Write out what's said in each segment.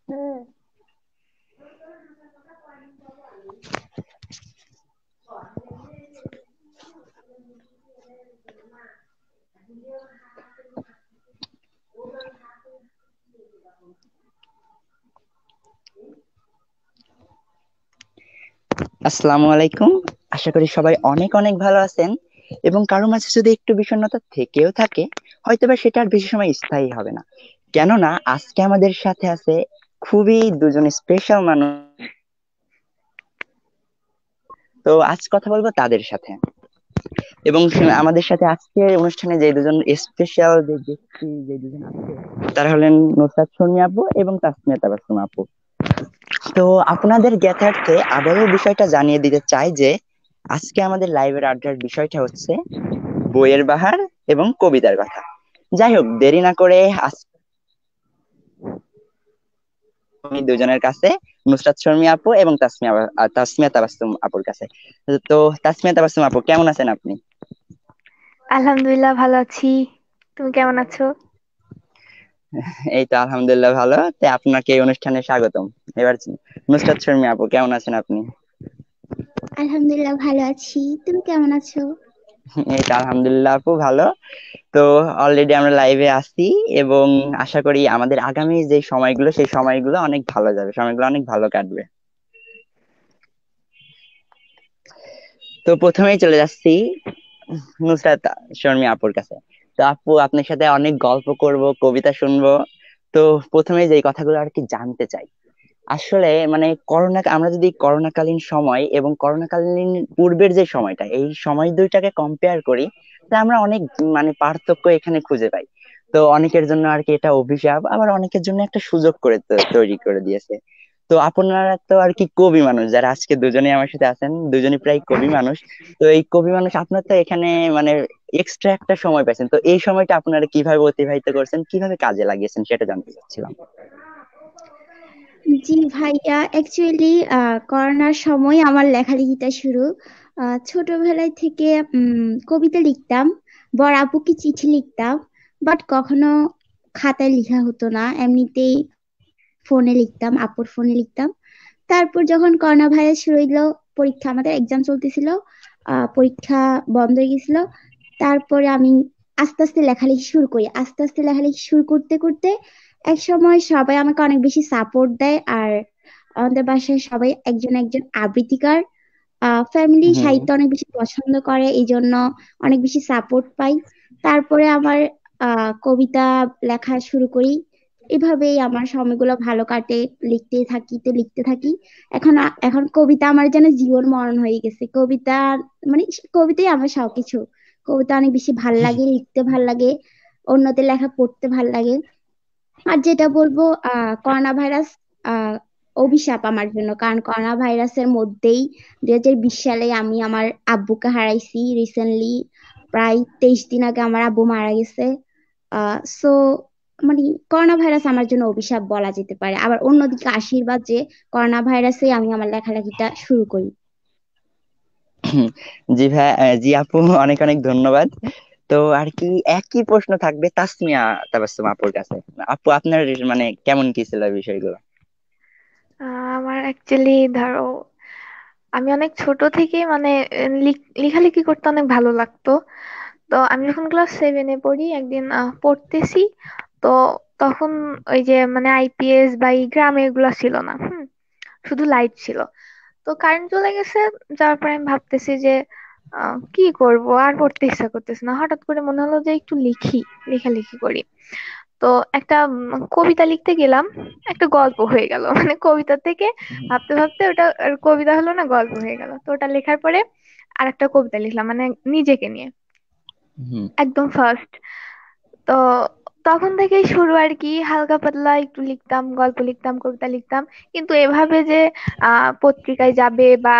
হুম। আসসালামু আলাইকুম। আশা করি সবাই অনেক অনেক ভালো আছেন, এবং কারো মাঝে যদি একটু বিষণ্ণতা থেকেও থাকে, হয়তোবা সেটা আর বেশি সময় স্থায়ী হবে না। কেননা আজকে আমাদের সাথে আছে খুবই দুজন স্পেশাল মানুষ। তো আজ কথা বলবো তাদের সাথে। এবং আমাদের সাথে আজকে অনুষ্ঠানে যে দুজন স্পেশাল যে ব্যক্তি, যে দুজন আছে, তারা হলেন নুসরাত শর্মী আপু এবং তাসমিয়া তাবাসসুম আপু। তো আপনাদের জ্ঞাতার্থে আবারও বিষয়টা জানিয়ে দিতে চাই যে আজকে আমাদের লাইভের আড্ডার বিষয়টা হচ্ছে বইয়ের বাহার এবং কবিতার কথা। যাই হোক, দেরি না করে আমি দুজনের কাছে, নুসরাত শর্মী আপু এবং তাসমিয়া তাবাসসুম আপুর কাছে। তো তাসমিয়া তাবাসসুম আপু, কেমন আছেন আপনি? আলহামদুলিল্লাহ, ভালো আছি। তুমি কেমন আছো? এই তো আলহামদুলিল্লাহ ভালো। তো আপনাকে এই অনুষ্ঠানে স্বাগতম। এবার নুসরাত শর্মী আপু, কেমন আছেন আপনি? আলহামদুলিল্লাহ ভালো আছি। তুমি কেমন আছো? এই তো আলহামদুলিল্লাহ আপু ভালো। তো অলরেডি আমরা লাইভে আছি, এবং আশা করি আমাদের আগামী যে সময়গুলো, সেই সময়গুলো অনেক ভালো যাবে, সময়গুলো অনেক ভালো কাটবে। তো প্রথমেই চলে যাচ্ছি নুসরাত শর্মী আপুর কাছে। তো আপু, আপনার সাথে অনেক গল্প করব, কবিতা শুনবো। তো প্রথমে যে কথাগুলো আর কি জানতে চাই, আসলে মানে আমরা যদি করোনাকালীন সময় এবং করোনাকালীন পূর্বের যে সময়টা, এই সময় দুইটাকে কম্পেয়ার করি, তা আমরা অনেক মানে পার্থক্য এখানে খুঁজে পাই। তো অনেকের জন্য আর কি এটা অভিশাপ, আবার অনেকের জন্য একটা সুযোগ করে তৈরি করে দিয়েছে। তো আপনারা তো আর কি কবি মানুষ, যারা আজকে দুজনেই আমার সাথে আছেন, দুজনই প্রায় কবি মানুষ। তো এই কবি মানুষ আপনার তো এখানে মানে এক্সট্রা একটা সময় পেয়েছেন, তো এই সময়টা আপনারা কিভাবে অতিবাহিত করছেন, কিভাবে কাজে লাগিয়েছেন, সেটা জানতে চাচ্ছিলাম। জি ভাইয়া, অ্যাকচুয়ালি করোনার সময় আমার লেখালেখিটা শুরু। ছোটবেলায় থেকে কবিতা লিখতাম, বড় আপুকে চিঠি লিখতাম, বাট কখনো খাতায় লেখা হতো না, এমনিতেই ফোনে লিখতাম, আপুর ফোনে লিখতাম। তারপর যখন করোনা ভাইরাস শুরু হইলো, পরীক্ষা, আমাদের এক্সাম চলতেছিল, পরীক্ষা বন্ধ হয়ে গেছিল। তারপরে আমি আস্তে আস্তে লেখালেখি শুরু করি, আস্তে আস্তে লেখালেখি শুরু করতে করতে এক সময় সবাই আমাকে অনেক বেশি সাপোর্ট দেয়। আর আমাদের বাসায় সবাই একজন একজন আবৃত্তিকার, ফ্যামিলি হম। সাহিত্য অনেক বেশি পছন্দ করে, এই জন্য অনেক বেশি সাপোর্ট পাই। তারপরে আমার কবিতা লেখা শুরু করি। এভাবেই আমার সময়গুলো ভালো কাটে, লিখতে থাকি। এখন কবিতা আমার যেন জীবন মরণ হয়ে গেছে। কবিতা মানে কবিতাই আমার সবকিছু। কবিতা অনেক বেশি ভাল লাগে, লিখতে ভাল লাগে, অন্যদের লেখা পড়তে ভাল লাগে। আর যেটা বলবো, করোনা ভাইরাস আহ অভিশাপ আমার জন্য, কারণ করোনা ভাইরাসের মধ্যেই 2020 সালে আমি আমার আব্বুকে হারাইছি রিসেন্টলি। প্রায় 23 দিন আগে আমার আব্বু মারা গেছে। সো মানে করোনা ভাইরাস আমার জন্য অভিশাপ বলা যেতে পারে, আবার অন্যদিকে আশীর্বাদ যে করোনা ভাইরাসে আমি আমার লেখালেখিটা শুরু করি। জি ভাই, জি আপু, অনেক অনেক ধন্যবাদ। তো আর কি একই প্রশ্ন থাকবে তাসমিয়া তাবাসসুম আপুর কাছে। আপু, আপনার মানে কেমন কি ছিল বিষয়গুলো? আমার অ্যাকচুয়ালি ধরো, আমি অনেক ছোট থেকেই মানে লেখালেখি করতে অনেক ভালো লাগতো। তো আমি যখন ক্লাস 7-এ পড়ি, একদিন পড়তেছি, তো তখন ওই যে মানে আইপিএস বা এই গ্রামে এগুলা ছিল না, শুধু লাইট ছিল। তো কারেন্ট চলে গেছে, যাওয়ার পরে আমি ভাবতেছি যে কি করব, আর পড়তে ইচ্ছা করতেছে না। হঠাৎ করে মনে হলো যে একটু লিখি, লেখালেখি করি। তো তো একটা কবিতা লিখতে গেলাম, একটা গল্প হয়ে গেল। মানে কবিতা থেকে হুম। ভাবতে ভাবতে ওটা আর কবিতা হলো না, গল্প হয়ে গেল। তো ওটা লেখার পরে আর একটা কবিতা লিখলাম, মানে নিজেকে নিয়ে, হুম। একদম ফার্স্ট। তো তখন থেকেই শুরু আর কি, হালকা পাতলা একটু লিখতাম, গল্প লিখতাম, কবিতা লিখতাম। কিন্তু এভাবে যে পত্রিকায় যাবে বা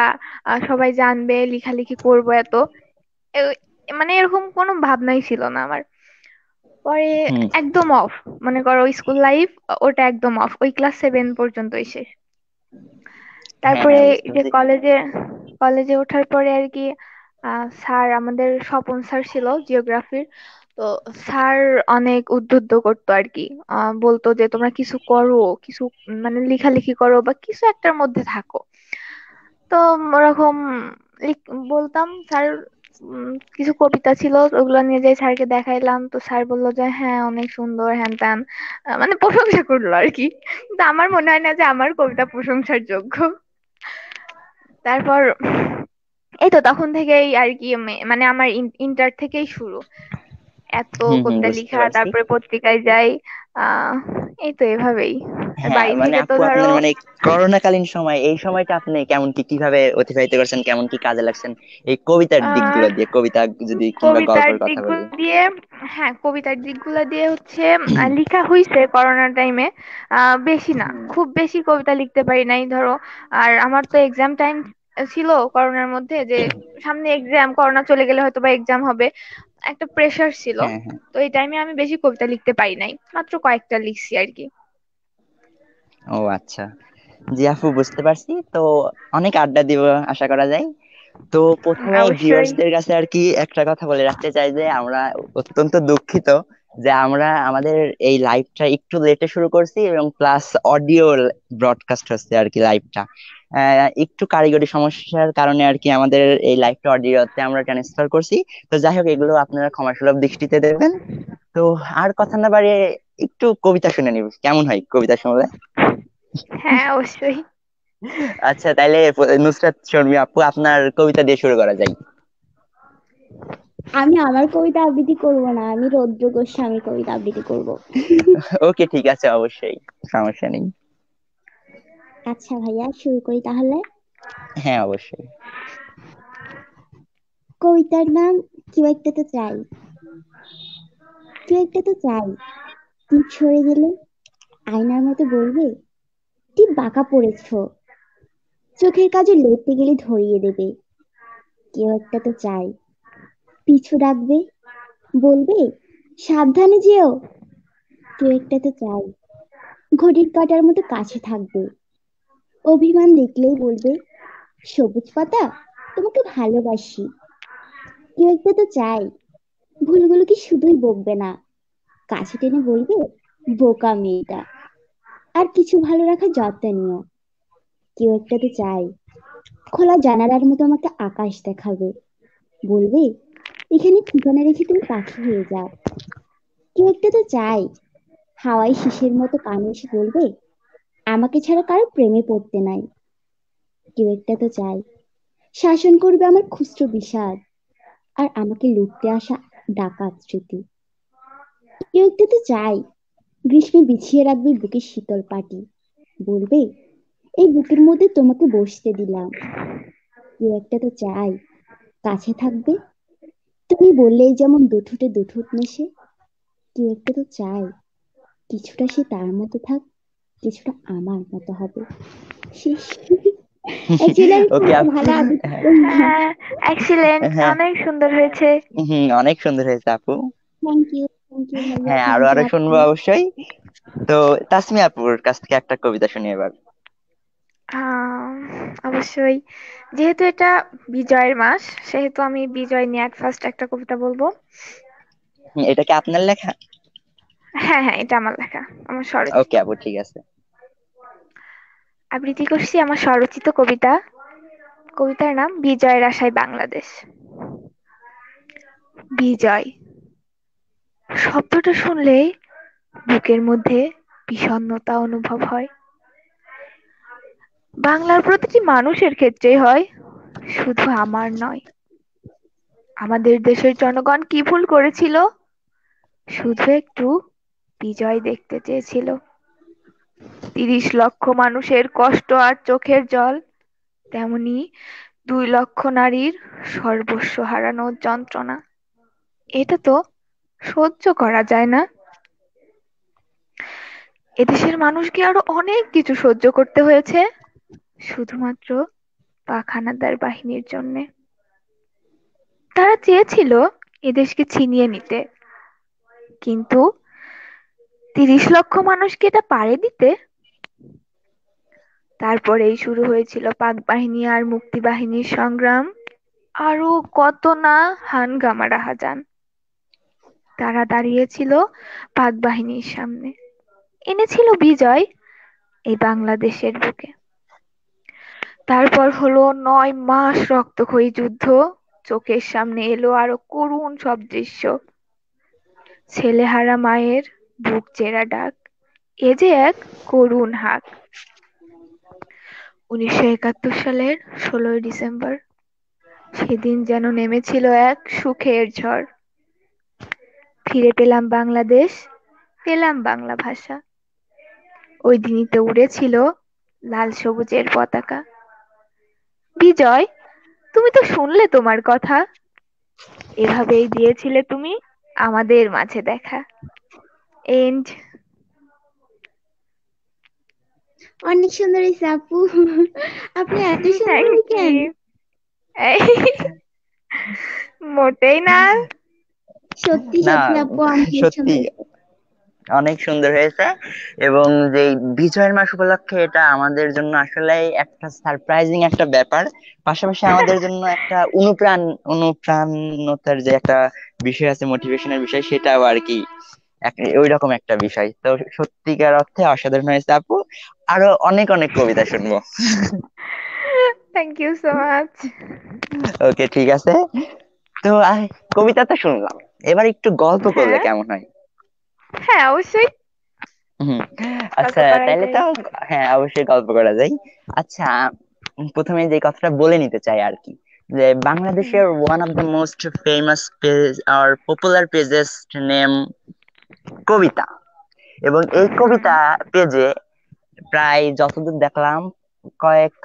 সবাই জানবে, লেখালেখি করবো এত, এ- মানে এরকম কোনো ভাবনাই ছিল না আমার। পরে হুম। একদম অফ, মনে করো স্কুল লাইফ ওটা একদম অফ, ওই ক্লাস 7 পর্যন্তই শেষ। হ্যাঁ, তারপরে হ্যাঁ, বুঝতে যে পারছি। কলেজে কলেজে ওঠার পরে আর কি, স্যার, আমাদের স্বপন স্যার ছিল জিওগ্রাফির। তো স্যার অনেক উদ্বুদ্ধ করতো আর কি, বলতো যে তোমরা কিছু করো, কিছু মানে লেখালেখি করো বা কিছু একটার মধ্যে থাকো। তো ওরকম বলতাম স্যার, কিছু কবিতা ছিল ওগুলো নিয়ে যাই স্যারকে দেখাইলাম, তো স্যার বললো যে হ্যাঁ অনেক সুন্দর, হ্যান ত্যান, মানে প্রশংসা করলো আর কি। কিন্তু আমার মনে হয় না যে আমার কবিতা প্রশংসার যোগ্য। তারপর এই তো তখন থেকেই আর কি, মানে আমার ইন্টার থেকেই শুরু এত হুম, হুম, কবিতা বুঝতে লিখা, পারছি। তারপরে পত্রিকায় যাই। আহ এই তো এভাবেই। আর হ্যাঁ, বাড়ি মানে থেকে তো আপু ধরো আপনার মানে করোনাকালীন সময়, এই সময়টা আপনি কেমন কি কিভাবে অতিবাহিত করছেন, কেমন কি কাজে লাগছেন এই কবিতার দিকগুলো আহ দিয়ে, কবিতা যদি কিংবা কবিতার গল্পের কথা দিকগুলো বলি। দিয়ে, হ্যাঁ কবিতার দিকগুলো দিয়ে হচ্ছে লেখা হয়েছে করোনার টাইমে, বেশি না, হুম। খুব বেশি কবিতা লিখতে পারি নাই ধরো। আর আমার তো এক্সাম টাইম ছিল করোনার মধ্যে, যে সামনে এক্সাম, করোনা চলে গেলে হয়তো বা এক্সাম হবে, একটা প্রেশার ছিল। হ্যাঁ, হ্যাঁ। তো এই টাইমে আমি বেশি কবিতা লিখতে পারি নাই, মাত্র কয়েকটা লিখছি আর কি। ও আচ্ছা। জি আপু, বুঝতে পারছি। তো অনেক আড্ডা দিব আশা করা যায়। তো প্রথমে অবশ্যই। ভিউয়ার্সদের কাছে আর কি একটা কথা বলে রাখতে চাই যে আমরা অত্যন্ত দুঃখিত যে আমরা আমাদের এই লাইভটা একটু লেটে শুরু করছি, এবং প্লাস অডিও ব্রডকাস্ট হচ্ছে আর কি লাইভটা। একটু কারিগরি সমস্যার কারণে আর কি আমাদের এই লাইভটা অডিওতে আমরা ট্রান্সফার করছি। তো যাই হোক, এগুলো আপনারা ক্ষমাসুলভ দৃষ্টিতে দেখবেন। তো আর কথা না বাড়িয়ে একটু কবিতা শুনে নিব, কেমন হয় কবিতা শুনলে? হ্যাঁ অবশ্যই। আচ্ছা, তাইলে নুসরাত শর্মী আপু, আপনার কবিতা দিয়ে শুরু করা যায়। আমি আমার কবিতা আবৃত্তি করব না, আমি রৌদ্র গোস্বামী কবিতা আবৃত্তি করব। ওকে, ঠিক আছে, অবশ্যই, সমস্যা নেই। আচ্ছা ভাইয়া, শুরু করি তাহলে। হ্যাঁ, অবশ্যই। কবিতার নাম কেউ একটা তো চাই। কেউ একটা তো চাই, টিপ সরে গেলে আয়নার মতো বলবে, টিপ বাঁকা পড়েছো। চোখের কাজে লড়তে গেলে ধরিয়ে দেবে। কেউ একটা তো চাই, পিছু ডাকবে, বলবে সাবধানে যেও। কেউ একটা তো চাই, ঘড়ির কাঁটার মতো কাছে থাকবে, অভিমান দেখলেই বলবে সবুজ পাতা তোমাকে ভালোবাসি। কেউ একটা তো চাই, ভুলগুলো কি শুধুই বকবে না, কাছে টেনে বলবে বোকা মেয়েটা, আর কিছু ভালো রাখার যত্ন নিও। কেউ একটা তো চাই, খোলা জানালার মতো আমাকে আকাশ দেখাবে, বলবে এখানে ঠিকানা রেখে তুমি পাখি হয়ে যাও। কেউ একটা তো চাই, হাওয়ায় শিশির মতো কানে এসে বলবে আমাকে ছাড়া কারো প্রেমে পড়তে নাই। কেউ একটা তো চাই, শাসন করবে আমার খুচরো বিষাদ, আর আমাকে লুটতে আসা ডাকাত স্মৃতি। কেউ একটা তো চাই, গ্রীষ্মে বিছিয়ে রাখবে বুকের শীতল পাটি, বলবে এই বুকের মধ্যে তোমাকে বসতে দিলাম। কেউ একটা তো চাই, কাছে থাকবে, তুমি বললেই যেমন দুঠোঁটে দুঠোঁট মেশে। কেউ একটা তো চাই, কিছুটা সে তার মতো থাক, কিছুটা আমার মতো হবে। শেষ। অ্যাকচুয়ালি আমি খুব ওকে আপু। ভালো আবৃত্তি হ্যাঁ, করি না। হ্যাঁ, এক্সিলেন্ট, হ্যাঁ। অনেক সুন্দর হয়েছে। অনেক সুন্দর হয়েছে আপু। থ্যাংক ইউ ভাইয়া, হ্যাঁ, আরো থ্যাংক ইউ আরো আপু। শুনবো অবশ্যই। তো তাসমি আপুর কাছ থেকে একটা কবিতা শুনি এবার। আহ, অবশ্যই, যেহেতু এটা বিজয়ের মাস, সেহেতু আমি বিজয় নিয়ে ফার্স্ট একটা কবিতা বলবো। এটা কি আপনার লেখা? হ্যাঁ হ্যাঁ, এটা আমার লেখা, আমার স্বরচিত। ওকে আপু, ঠিক আছে। আবৃত্তি করছি আমার স্বরচিত কবিতা। কবিতার নাম বিজয়ের আশায় বাংলাদেশ। বিজয় শব্দটা শুনলেই বুকের মধ্যে বিষণ্ণতা অনুভব হয়। বাংলার প্রতিটি মানুষের ক্ষেত্রেই হয়, শুধু আমার নয়। আমাদের দেশের জনগণ কি ভুল করেছিল? শুধু একটু বিজয় দেখতে চেয়েছিল। 30 লক্ষ মানুষের কষ্ট আর চোখের জল, তেমনি 2 লক্ষ নারীর সর্বস্ব হারানোর যন্ত্রণা। এটা তো সহ্য করা যায় না। এদেশের মানুষকে আরো অনেক কিছু সহ্য করতে হয়েছে শুধুমাত্র পাক হানাদার বাহিনীর জন্যে। তারা চেয়েছিল এদেশকে ছিনিয়ে নিতে, কিন্তু 30 লক্ষ মানুষকে এটা পারে দিতে? তারপরেই শুরু হয়েছিল পাক বাহিনী আর মুক্তিবাহিনীর সংগ্রাম। আরো কত না হাঙ্গামা রাহাজান। তারা দাঁড়িয়েছিল পাক বাহিনীর সামনে, এনেছিল বিজয় এই বাংলাদেশের বুকে। তারপর হলো 9 মাস রক্তক্ষয়ী যুদ্ধ। চোখের সামনে এলো আরো করুণ সব দৃশ্য। ছেলেহারা মায়ের বুক চেরা ডাক, এ যে এক করুণ হাক। 1971 সালের 16ই ডিসেম্বর, সেদিন যেন নেমেছিল এক সুখের ঝড়। ফিরে পেলাম বাংলাদেশ, পেলাম বাংলা ভাষা। ওই দিনই তো উড়েছিল লাল সবুজের পতাকা। বিজয়, তুমি তো শুনলে তোমার কথা, এভাবেই দিয়েছিলে তুমি আমাদের মাঝে দেখা। এন্ড। অনেক সুন্দর হয়েছে আপু। আপনি এত সুন্দর থ্যাংক লিখেন? ইউ। মোটেই না। সত্যি না, সত্যি আপু অনেক সত্যি সুন্দর হয়েছে। অনেক সুন্দর হয়েছে। এবং যে বিজয়ের মাস উপলক্ষে এটা আমাদের জন্য আসলে একটা সারপ্রাইজিং একটা ব্যাপার, পাশাপাশি আমাদের জন্য একটা অনুপ্রাণতার যে একটা বিষয় আছে, মোটিভেশনের বিষয়, সেটাও আর কি ওই রকম একটা বিষয়। তো সত্যিকার অর্থে অসাধারণ হয়েছে আপু। আরো অনেক অনেক কবিতা শুনবো। Thank you so much. Okay, ঠিক আছে। তো কবিতা তো শুনলাম, এবার একটু গল্প করলে হ্যাঁ, কেমন হয়? হ্যাঁ অবশ্যই হুম। গল্প আচ্ছা, করাই তাইলে যায়। তো হ্যাঁ, অবশ্যই গল্প করা যায়। আচ্ছা, প্রথমে যে কথাটা বলে নিতে চাই আর কি, যে হুম, বাংলাদেশের one of the most famous page আর পপুলার পেজেস নেম কবিতা। এবং এই হুম, কবিতা পেজে প্রায় যতদূর দেখলাম কয়েক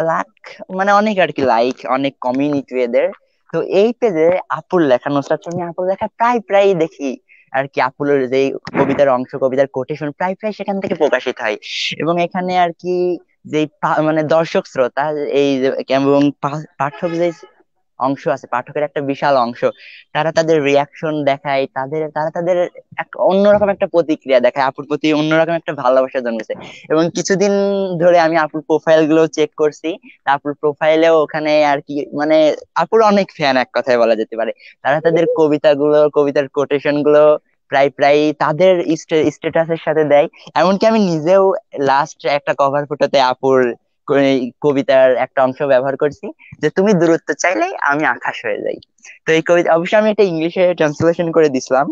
লাখ, মানে অনেক আর কি, লাইক অনেক কমিউনিটি এদের। তো এই পেজে আপুর লেখা, নুসরাত শারমিন আপুর লেখা প্রায় প্রায় দেখি আর কি, আপুর যে কবিতার অংশ, কবিতার কোটেশন প্রায় প্রায় সেখান থেকে প্রকাশিত হয়। এবং এখানে আর কি যে মানে দর্শক শ্রোতা, এই এবং পাঠক যে অংশ আছে, পাঠকের একটা বিশাল অংশ, তারা তাদের রিয়াকশন দেখায়, তারা তাদের এক অন্যরকম একটা প্রতিক্রিয়া দেখায়, আপুর প্রতি অন্যরকম একটা ভালোবাসা জন্মেছে। এবং কিছুদিন ধরে আমি আপুর প্রোফাইল গুলো চেক করছি। তা আপুর প্রোফাইলেও ওখানে আর কি, মানে আপুর অনেক ফ্যান এক কথায় বলা যেতে পারে। তারা তাদের কবিতাগুলো, কবিতার কোটেশন গুলো প্রায় প্রায় তাদের স্ট্যাটাসের সাথে দেয়। এমনকি আমি নিজেও লাস্ট একটা কভার ফটোতে আপুর এই কবিতার একটা অংশ ব্যবহার করছি, যে তুমি দূরত্ব চাইলেই আমি আকাশ হয়ে যাই। তো এই কবিতা অবশ্যই আমি এটা ইংলিশে ট্রান্সলেশন করে দিছিলাম,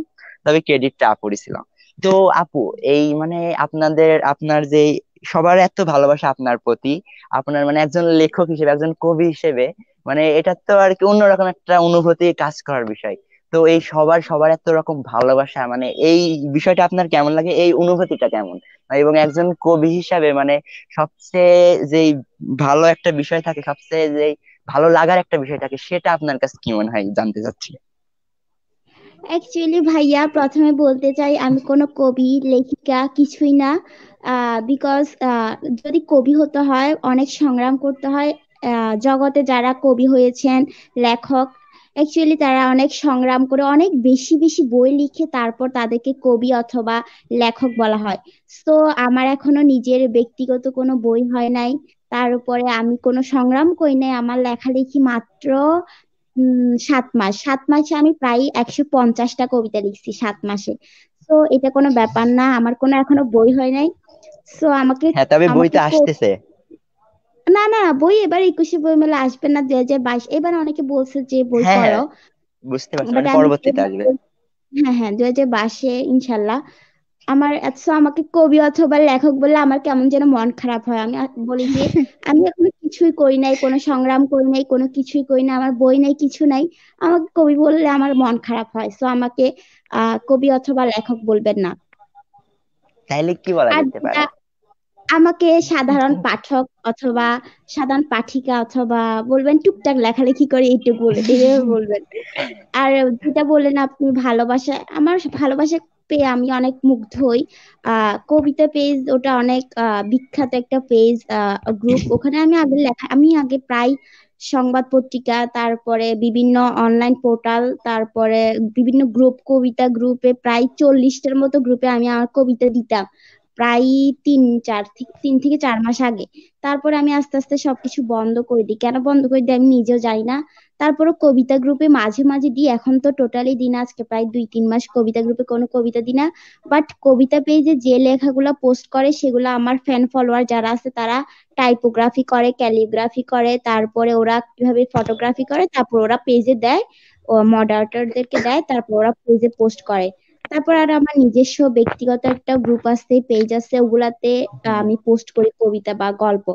তবে ক্রেডিটটা আপুরই ছিল। তো আপু, এই মানে আপনার যে সবার এত ভালোবাসা আপনার প্রতি, আপনার মানে একজন লেখক হিসেবে, একজন কবি হিসেবে, মানে এটা তো আর কি অন্যরকম একটা অনুভূতি কাজ করার বিষয়। তো এই সবার সবার এত রকম ভালোবাসা, মানে এই বিষয়টা আপনার কেমন লাগে, এই অনুভূতিটা কেমন? এবং একজন কবি হিসাবে মানে সবচেয়ে যে ভালো একটা বিষয় থাকে, সবচেয়ে যে ভালো লাগার একটা বিষয় থাকে, সেটা আপনার কাছে কি মনে হয় জানতে চাচ্ছি। অ্যাকচুয়ালি ভাইয়া, প্রথমে বলতে চাই আমি কোনো কবি লেখিকা কিছুই না। বিকজ যদি কবি হতে হয় অনেক সংগ্রাম করতে হয়। জগতে যারা কবি হয়েছেন, লেখক, অ্যাকচুয়ালি তারা অনেক সংগ্রাম করে অনেক বেশি বেশি বই লিখে তারপর তাদেরকে কবি অথবা লেখক বলা হয়। তো আমার এখনো নিজের ব্যক্তিগত কোনো বই হয় নাই। তার উপরে আমি কোনো সংগ্রাম করি নাই। আমার লেখালেখি মাত্র 7 মাস। 7 মাসে আমি প্রায় 150টা কবিতা লিখছি 7 মাসে। তো এটা কোনো ব্যাপার না, আমার কোনো এখনো বই হয় নাই। তো আমাকে হ্যাঁ, তবে বই আমাকে তো আসতেছে। না না, বই এবার 21শে বই মেলা আসবে না, 2022। এবার অনেকে বলছে যে বই হ্যাঁ হ্যাঁ, করো, বুঝতে পারছি, বাট মানে আমি পরবর্তীতে আসবে। হ্যাঁ হ্যাঁ, 2022-এ ইনশাল্লাহ। আমার এত আমাকে কবি অথবা লেখক বললে আমার কেমন যেন মন খারাপ হয়। আমি বলি যে আমি এখনো কিছুই করি নাই, কোনো সংগ্রাম করি নাই, কোনো কিছুই করি না, আমার বই নাই, কিছু নাই। আমাকে কবি বললে আমার মন খারাপ হয়। সো আমাকে কবি অথবা লেখক বলবেন না। তাইলে কি বলা আর যেতে যেটা পারে? আমাকে সাধারণ পাঠক অথবা সাধারণ পাঠিকা অথবা বলবেন টুকটাক লেখালেখি করে এইটুকু বলে এইভাবে বলবেন। আর যেটা বললেন আপনি ভালোবাসা, আমার ভালোবাসা পেয়ে আমি অনেক মুগ্ধ হই। কবিতা পেজ ওটা অনেক বিখ্যাত একটা পেজ, গ্রুপ। ওখানে আমি আগে প্রায় সংবাদ পত্রিকা, তারপরে বিভিন্ন অনলাইন পোর্টাল, তারপরে বিভিন্ন গ্রুপ, কবিতা গ্রুপে প্রায় 40টার মতো গ্রুপে আমি আমার কবিতা দিতাম প্রায় 3 থেকে 4 মাস আগে। তারপরে আমি আস্তে আস্তে সবকিছু বন্ধ করে দিই, কেন বন্ধ করে দিই আমি নিজেও জানি না। তারপরে কবিতা গ্রুপে মাঝে মাঝে দিই, এখন তো টোটালি দিই না, আজকে প্রায় 2-3 মাস কবিতা গ্রুপে কোনো কবিতা দিই না। বাট কবিতা পেজে যে লেখাগুলো পোস্ট করে সেগুলো আমার ফ্যান ফলোয়ার যারা আছে তারা টাইপোগ্রাফি করে, ক্যালিগ্রাফি করে, তারপরে ওরা কিভাবে ফটোগ্রাফি করে, তারপর ওরা পেজে দেয়, ও মডারেটরদেরকে দেয়, তারপর ওরা পেজে পোস্ট করে। তারপর আর আমার নিজস্ব ব্যক্তিগত একটা গ্রুপ আছে, পেজ আছে, ওগুলাতে হুম। আমি পোস্ট করি কবিতা বা গল্প।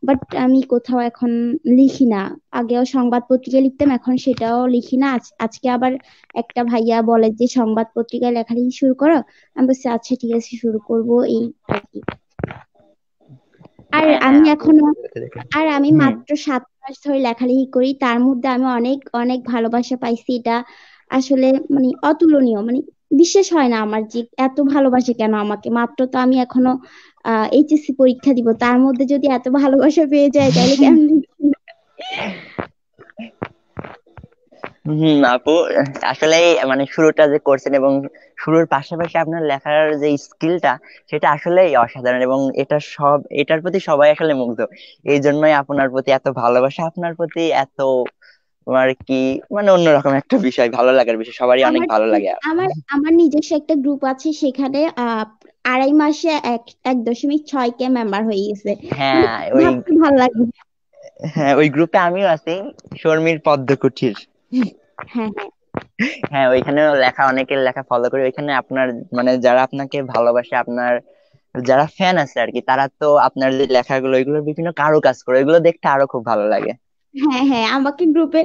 বাট আমি কোথাও এখন লিখি না। আগেও সংবাদ পত্রিকায় লিখতাম, এখন সেটাও লিখি না। আজকে আবার একটা ভাইয়া বলে যে সংবাদ পত্রিকায় লেখালেখি শুরু করো। আমি বলছি আচ্ছা ঠিক আছে, শুরু করব, এই আর কি। আর হ্যাঁ হ্যাঁ আমি আপু, এখনো দেখেন। আর আমি হুম। মাত্র 7 মাস ধরে লেখালেখি করি, তার মধ্যে আমি অনেক অনেক ভালোবাসা পাইছি। এটা আসলে মানে অতুলনীয়, মানে বিশ্বাস হয় না আমার যে এত ভালোবাসে কেন আমাকে। মাত্র তো আমি এখনো এইচএসসি পরীক্ষা দিব, তার মধ্যে যদি এত ভালোবাসা পেয়ে যায় তাহলে কেমন। হম আপু, আসলে মানে শুরুটা যে করছেন এবং শুরুর পাশাপাশি আপনার লেখার যে স্কিলটা, সেটা আসলে অসাধারণ এবং এটার প্রতি সবাই আসলে মুগ্ধ। এই জন্যই আপনার প্রতি এত ভালোবাসা, আপনার প্রতি এত আর কি, মানে অন্যরকম একটা বিষয়, ভালো লাগার বিষয়, সবারই অনেক আমার ভালো লাগে। আমার আমার নিজস্ব একটা গ্রুপ আছে, সেখানে 2.5 মাসে 1.6K মেম্বার হয়ে গেছে। মানে হ্যাঁ ওই ভাবতে ভালো লাগে। হ্যাঁ ওই গ্রুপে আমিও আছি, শর্মির পদ্ম কুঠির। হ্যাঁ, হ্যাঁ, হ্যাঁ ওইখানেও লেখা, অনেকের লেখা ফলো করি ওইখানে। আপনার মানে যারা আপনাকে ভালোবাসে, আপনার যারা ফ্যান আছে আর কি, তারা তো আপনার যে লেখাগুলো এগুলো বিভিন্ন কাজ করে, এগুলো দেখতে আরো খুব ভালো লাগে। হ্যাঁ, হ্যাঁ, আমাকে গ্রুপে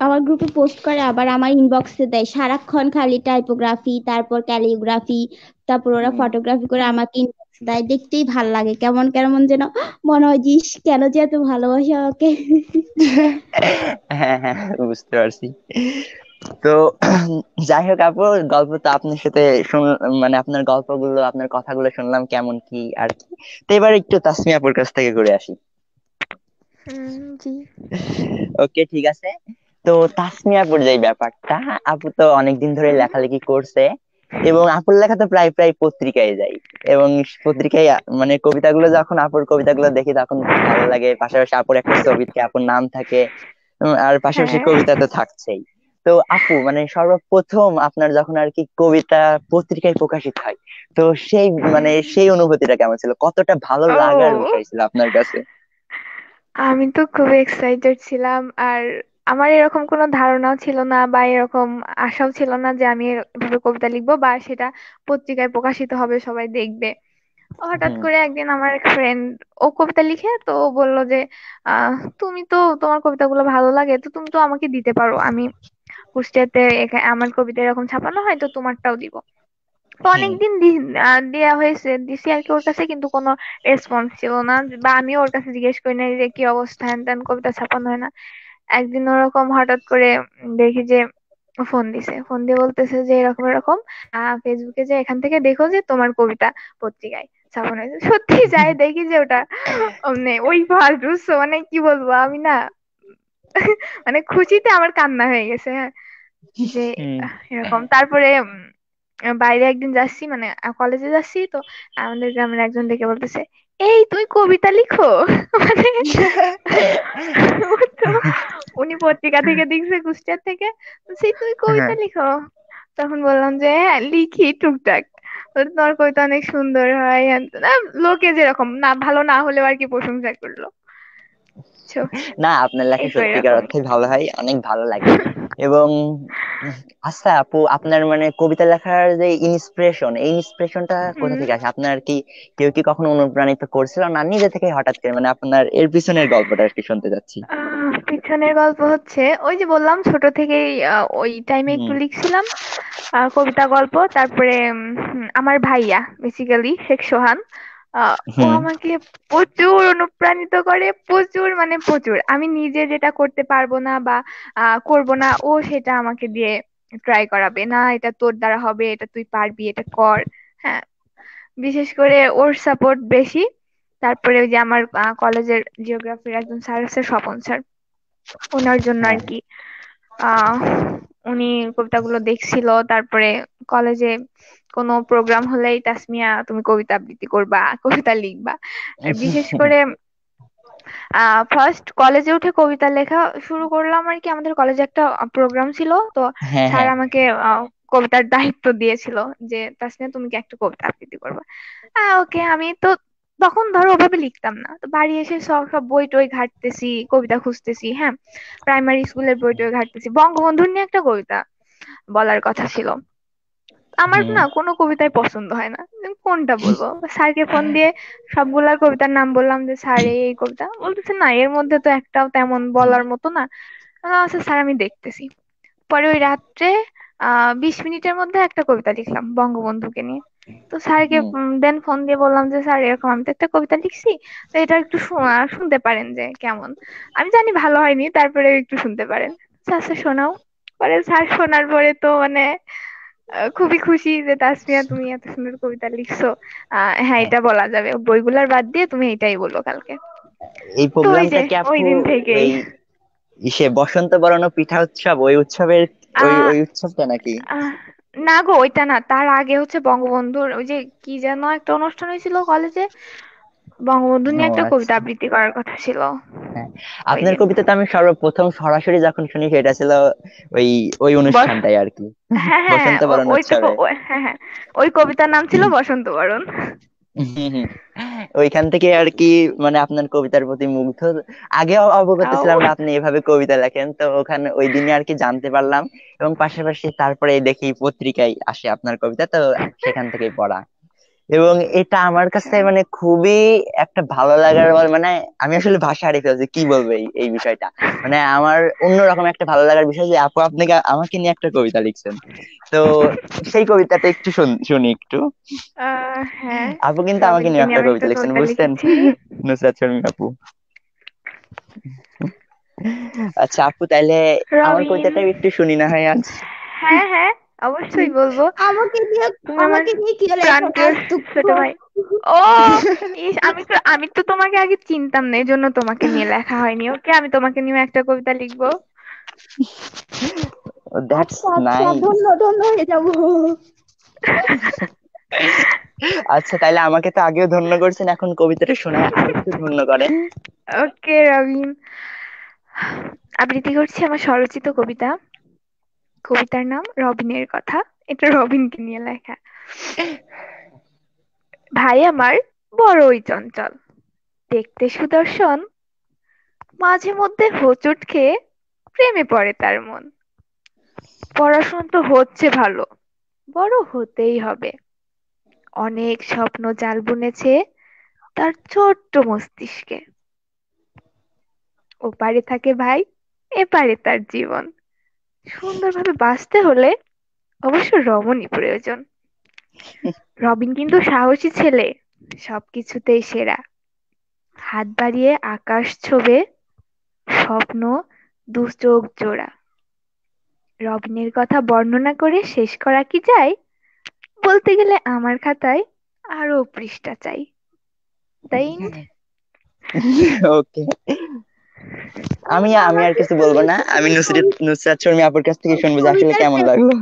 আমার গ্রুপে পোস্ট করে, আবার আমার ইনবক্সে দেয় সারাক্ষণ খালি টাইপোগ্রাফি, তারপর ক্যালিগ্রাফি, তারপর ওরা হুম। ফটোগ্রাফি করে আমাকে ইনবক্স দেয়। দেখতেই ভাল লাগে, কেমন কেমন যেন মনে হয় যে ইস, কেন যে এত ভালোবাসে আমাকে। হ্যাঁ হ্যাঁ বুঝতে পারছি। তো যাই হোক আপু, গল্প তো আপনার সাথে শুন, মানে আপনার গল্পগুলো, আপনার কথাগুলো শুনলাম কেমন কি আর কি। তো এবার একটু তাসমিয়া আপুর কাছ থেকে ঘুরে আসি। জি। ওকে ঠিক আছে। তো তাসমিয়াপুর যে ব্যাপারটা, আপু তো অনেকদিন ধরে হুম। লেখালেখি করছে এবং আপুর লেখা তো প্রায় প্রায় পত্রিকায় যায়, এবং পত্রিকায় মানে কবিতাগুলো, যখন আপুর কবিতাগুলো দেখি তখন খুব ভালো লাগে। পাশাপাশি আপুর একটা ছবিতে আপুর নাম থাকে, আর পাশাপাশি হ্যাঁ। কবিতা তো থাকছেই। তো আপু মানে সর্বপ্রথম আপনার যখন আর কি কবিতা পত্রিকায় প্রকাশিত হয়, তো সেই মানে হুম। সেই অনুভূতিটা কেমন ছিল, কতটা ভালো লাগার ও, বিষয় ছিল আপনার কাছে? আমি তো খুবই এক্সাইটেড ছিলাম। আর আমার এরকম কোনো ধারণাও ছিল না বা এরকম আশাও ছিল না যে আমি এভাবে কবিতা লিখবো বা সেটা পত্রিকায় প্রকাশিত হবে, সবাই দেখবে। হঠাৎ হুম। করে একদিন আমার এক ফ্রেন্ড, ও কবিতা লিখে, তো ও বললো যে তুমি তো, তোমার কবিতাগুলো ভালো লাগে, তো তুমি তো আমাকে দিতে পারো, আমি কুষ্টিয়াতে আমার কবিতা এরকম ছাপানো হয়, তো তোমারটাও দিব। তো হুম। অনেকদিন দেয়া হয়েছে, দিছি আর কি ওর কাছে, কিন্তু কোনো রেসপন্স ছিল না। বা আমি ওর কাছে জিজ্ঞেস করি না যে কি অবস্থা, হ্যান ত্যান, কবিতা ছাপানো হয় না। একদিন ওরকম হঠাৎ করে দেখি যে ফোন দিছে, ফোন দিয়ে বলতেছে যে এরকম এরকম ফেসবুকে যে এখান থেকে দেখো যে তোমার কবিতা পত্রিকায় ছাপানো হয়েছে। সত্যি যাই দেখি যে ওটা মানে ওই ফার্স্ট, বুঝছো, মানে কি বলবো আমি না, মানে খুশিতে আমার কান্না হয়ে গেছে। হ্যাঁ, যে হুম। এরকম। তারপরে বাইরে একদিন যাচ্ছি, মানে কলেজে যাচ্ছি, তো আমাদের গ্রামের একজন দেখে বলতেছে, এই তুই কবিতা লিখো। মানে তো উনি পত্রিকা থেকে দেখছে, কুষ্টিয়ার থেকে, বলছে তুই কবিতা হ্যাঁ। লিখো। তখন বললাম যে হ্যাঁ লিখি টুকটাক। তো তোমার কবিতা অনেক সুন্দর হয়, হ্যান ত্যান। লোকে যেরকম না, ভালো না হলেও আর কি প্রশংসা করলো। So, না আপনার লেখা এই তো সত্যিকার এরকম। অর্থে ভালো হয়, অনেক ভালো লাগে। এবং আচ্ছা আপু, আপনার মানে কবিতা লেখার যে ইন্সপিরেশন, এই ইন্সপিরেশনটা কোথা হুম। থেকে আসে? আপনার কি কেউ কখনো অনুপ্রাণিত করছিল, না নিজে থেকে হঠাৎ করে, মানে আপনার এর পিছনের গল্পটা আর কি শুনতে চাচ্ছি। পিছনের গল্প হচ্ছে ওই যে বললাম ছোট থেকেই ওই টাইমে একটু হুম লিখছিলাম কবিতা গল্প। তারপরে আমার ভাইয়া বেসিক্যালি শেখ সোহান, ও হুম আমাকে প্রচুর অনুপ্রাণিত করে, প্রচুর মানে প্রচুর। আমি নিজে যেটা করতে পারবো না বা করব না, ও সেটা আমাকে দিয়ে ট্রাই করাবে, না এটা তোর দ্বারা হবে, এটা তুই পারবি, এটা কর। হ্যাঁ, বিশেষ করে ওর সাপোর্ট বেশি। তারপরে ওই যে আমার কলেজের জিওগ্রাফির একজন স্যার আছে, স্বপন স্যার, ওনার জন্য হ্যাঁ আর কি। আহ উনি কবিতাগুলো দেখছিল। তারপরে কলেজে কোনো প্রোগ্রাম হলেই তাসমিয়া তুমি কবিতা আবৃত্তি করবা, কবিতা লিখবা। আর বিশেষ করে ফার্স্ট কলেজে উঠে কবিতা লেখা শুরু করলাম আর কি। আমাদের কলেজে একটা প্রোগ্রাম ছিল, তো হ্যাঁ স্যার হ্যাঁ আমাকে কবিতার দায়িত্ব দিয়েছিল যে তাসমিয়া তুমি কি একটা কবিতা আবৃত্তি করবে। ওকে, আমি তো তখন ধরো ওভাবে লিখতাম না, তো বাড়ি এসে সব সব বই টই ঘাঁটতেছি, কবিতা খুঁজতেছি। হ্যাঁ, প্রাইমারি স্কুলের বই টই ঘাঁটতেছি, বঙ্গবন্ধুর নিয়ে একটা কবিতা বলার কথা ছিল। আমার হুম না কোনো কবিতাই পছন্দ হয় না, আমি কোনটা বলবো। স্যারকে ফোন দিয়ে সবগুলা কবিতার নাম বললাম যে স্যার এই এই কবিতা, বলতেছে না এর মধ্যে তো একটাও তেমন বলার মতো না। আচ্ছা স্যার আমি দেখতেছি। পরে ওই রাত্রে 20 মিনিটের মধ্যে একটা কবিতা লিখলাম বঙ্গবন্ধুকে নিয়ে। তো স্যারকে হুম দেন ফোন দিয়ে বললাম যে স্যার এরকম আমি তো একটা কবিতা লিখছি, তো এটা একটু শুনতে পারেন যে কেমন। আমি জানি ভালো হয়নি, তারপরে একটু শুনতে পারেন। স্যার স্যার শোনাও। পরে স্যার শোনার পরে তো মানে খুবই খুশি যে তাসমিয়া তুমি এত সুন্দর কবিতা লিখছো। হ্যাঁ হ্যাঁ। এটা বলা যাবে, বইগুলার বাদ দিয়ে তুমি এটাই বলো কালকে। এই তো ওই যে প্রোগ্রামটা কি ওই আপু দিন থেকেই ওই ইসে বসন্ত বরণ ও পিঠা উৎসব, ওই উৎসবের ওই আহ ওই উৎসবটা নাকি? আহ, না গো ওইটা না, তার আগে হচ্ছে বঙ্গবন্ধুর ওই যে কি যেন একটা অনুষ্ঠান হয়েছিল কলেজে, বঙ্গবন্ধু ও নিয়ে একটা কবিতা আচ্ছা। আবৃত্তি করার কথা ছিল হ্যাঁ, ওই আপনার দিন। কবিতা তো আমি সর্বপ্রথম সরাসরি যখন শুনি সেটা ছিল ওই ওই বস অনুষ্ঠানটাই আর কি, হ্যাঁ হ্যাঁ বসন্ত বরণ ওইটুকু উৎসবে। হ্যাঁ হ্যাঁ, ওই কবিতার নাম ছিল বসন্ত বরণ। হুম, হুম। ওইখান থেকে আর কি মানে আপনার কবিতার প্রতি মুগ্ধ। আগে অবগত ছিলাম আও, না আপনি এভাবে কবিতা লেখেন, তো ওখানে ওই দিনই আর কি জানতে পারলাম। এবং পাশাপাশি তারপরে দেখি পত্রিকায় আসে আপনার কবিতা, তো সেখান থেকেই পড়া। এবং এটা আমার আচ্ছা। কাছে মানে খুবই একটা ভালো লাগার মানে আমি আসলে ভাষা হারিয়ে ফেলছি কি বলবো এই বিষয়টা। মানে আমার অন্যরকম একটা ভালো লাগার বিষয় যে আপু আপনাকে আমাকে নিয়ে একটা কবিতা লিখছেন। তো সেই কবিতাটা একটু শুনি একটু। হ্যাঁ, আপু কিন্তু আমাকে রবিনকে নিয়ে নিয়ে একটা আমি কবিতা একটা লিখছেন, কবিতা বুঝছেন? লিখেছি। নুসরাত শর্মিন আপু। আচ্ছা আপু, তাইলে আমার রবিন, কবিতাটা একটু শুনি না হয় আজ। হ্যাঁ হ্যাঁ অবশ্যই বলবো। আমাকে দিয়ে তুমি আমার আমাকে দিয়ে কি লেখো প্রাণপ্রিয় আজ দুঃখ। ছোট ভাই। ও ইস, আমি তো তোমাকে আগে চিনতাম না, এই জন্য তোমাকে নিয়ে লেখা হয়নি। ওকে, আমি তোমাকে নিয়ে একটা কবিতা লিখবো। দ্যাটস আচ্ছা আচ্ছা, নাইস। ধন্য ধন্য হয়ে যাবো। আচ্ছা, তাইলে আমাকে তো আগেও ধন্য করছেন, এখন কবিতাটা শোনায় আরেকটু ধন্য করেন। ওকে রবিন, আবৃত্তি করছি আমার স্বরচিত কবিতা। কবিতার নাম রবিনের কথা। এটা রবিনকে নিয়ে লেখা। ভাই আমার বড়ই চঞ্চল, দেখতে সুদর্শন, মাঝে মধ্যে হোঁচট খেয়ে প্রেমে পড়ে তার মন। পড়াশোনা তো হচ্ছে ভালো, বড় হতেই হবে। অনেক স্বপ্ন জাল বুনেছে তার ছোট্ট মস্তিষ্কে। ওপারে থাকে ভাই, এপারে তার জীবন। সুন্দরভাবে বাঁচতে হলে অবশ্য রমণী প্রয়োজন। রবিন কিন্তু সাহসী ছেলে, সবকিছুতেই সেরা। হাত বাড়িয়ে আকাশ ছোঁবে, স্বপ্ন দু চোখ জোড়া। রবিনের কথা বর্ণনা করে শেষ করা কি যায়? বলতে গেলে আমার খাতায় আরো পৃষ্ঠা চাই। তাই ওকে, আমি আমি আমার আর কিছু বলবো না, আমি নুসরাত শর্মী আপুর কাছ থেকে শুনবো যে আসলে কবিতার কেমন প্রেমে লাগলো।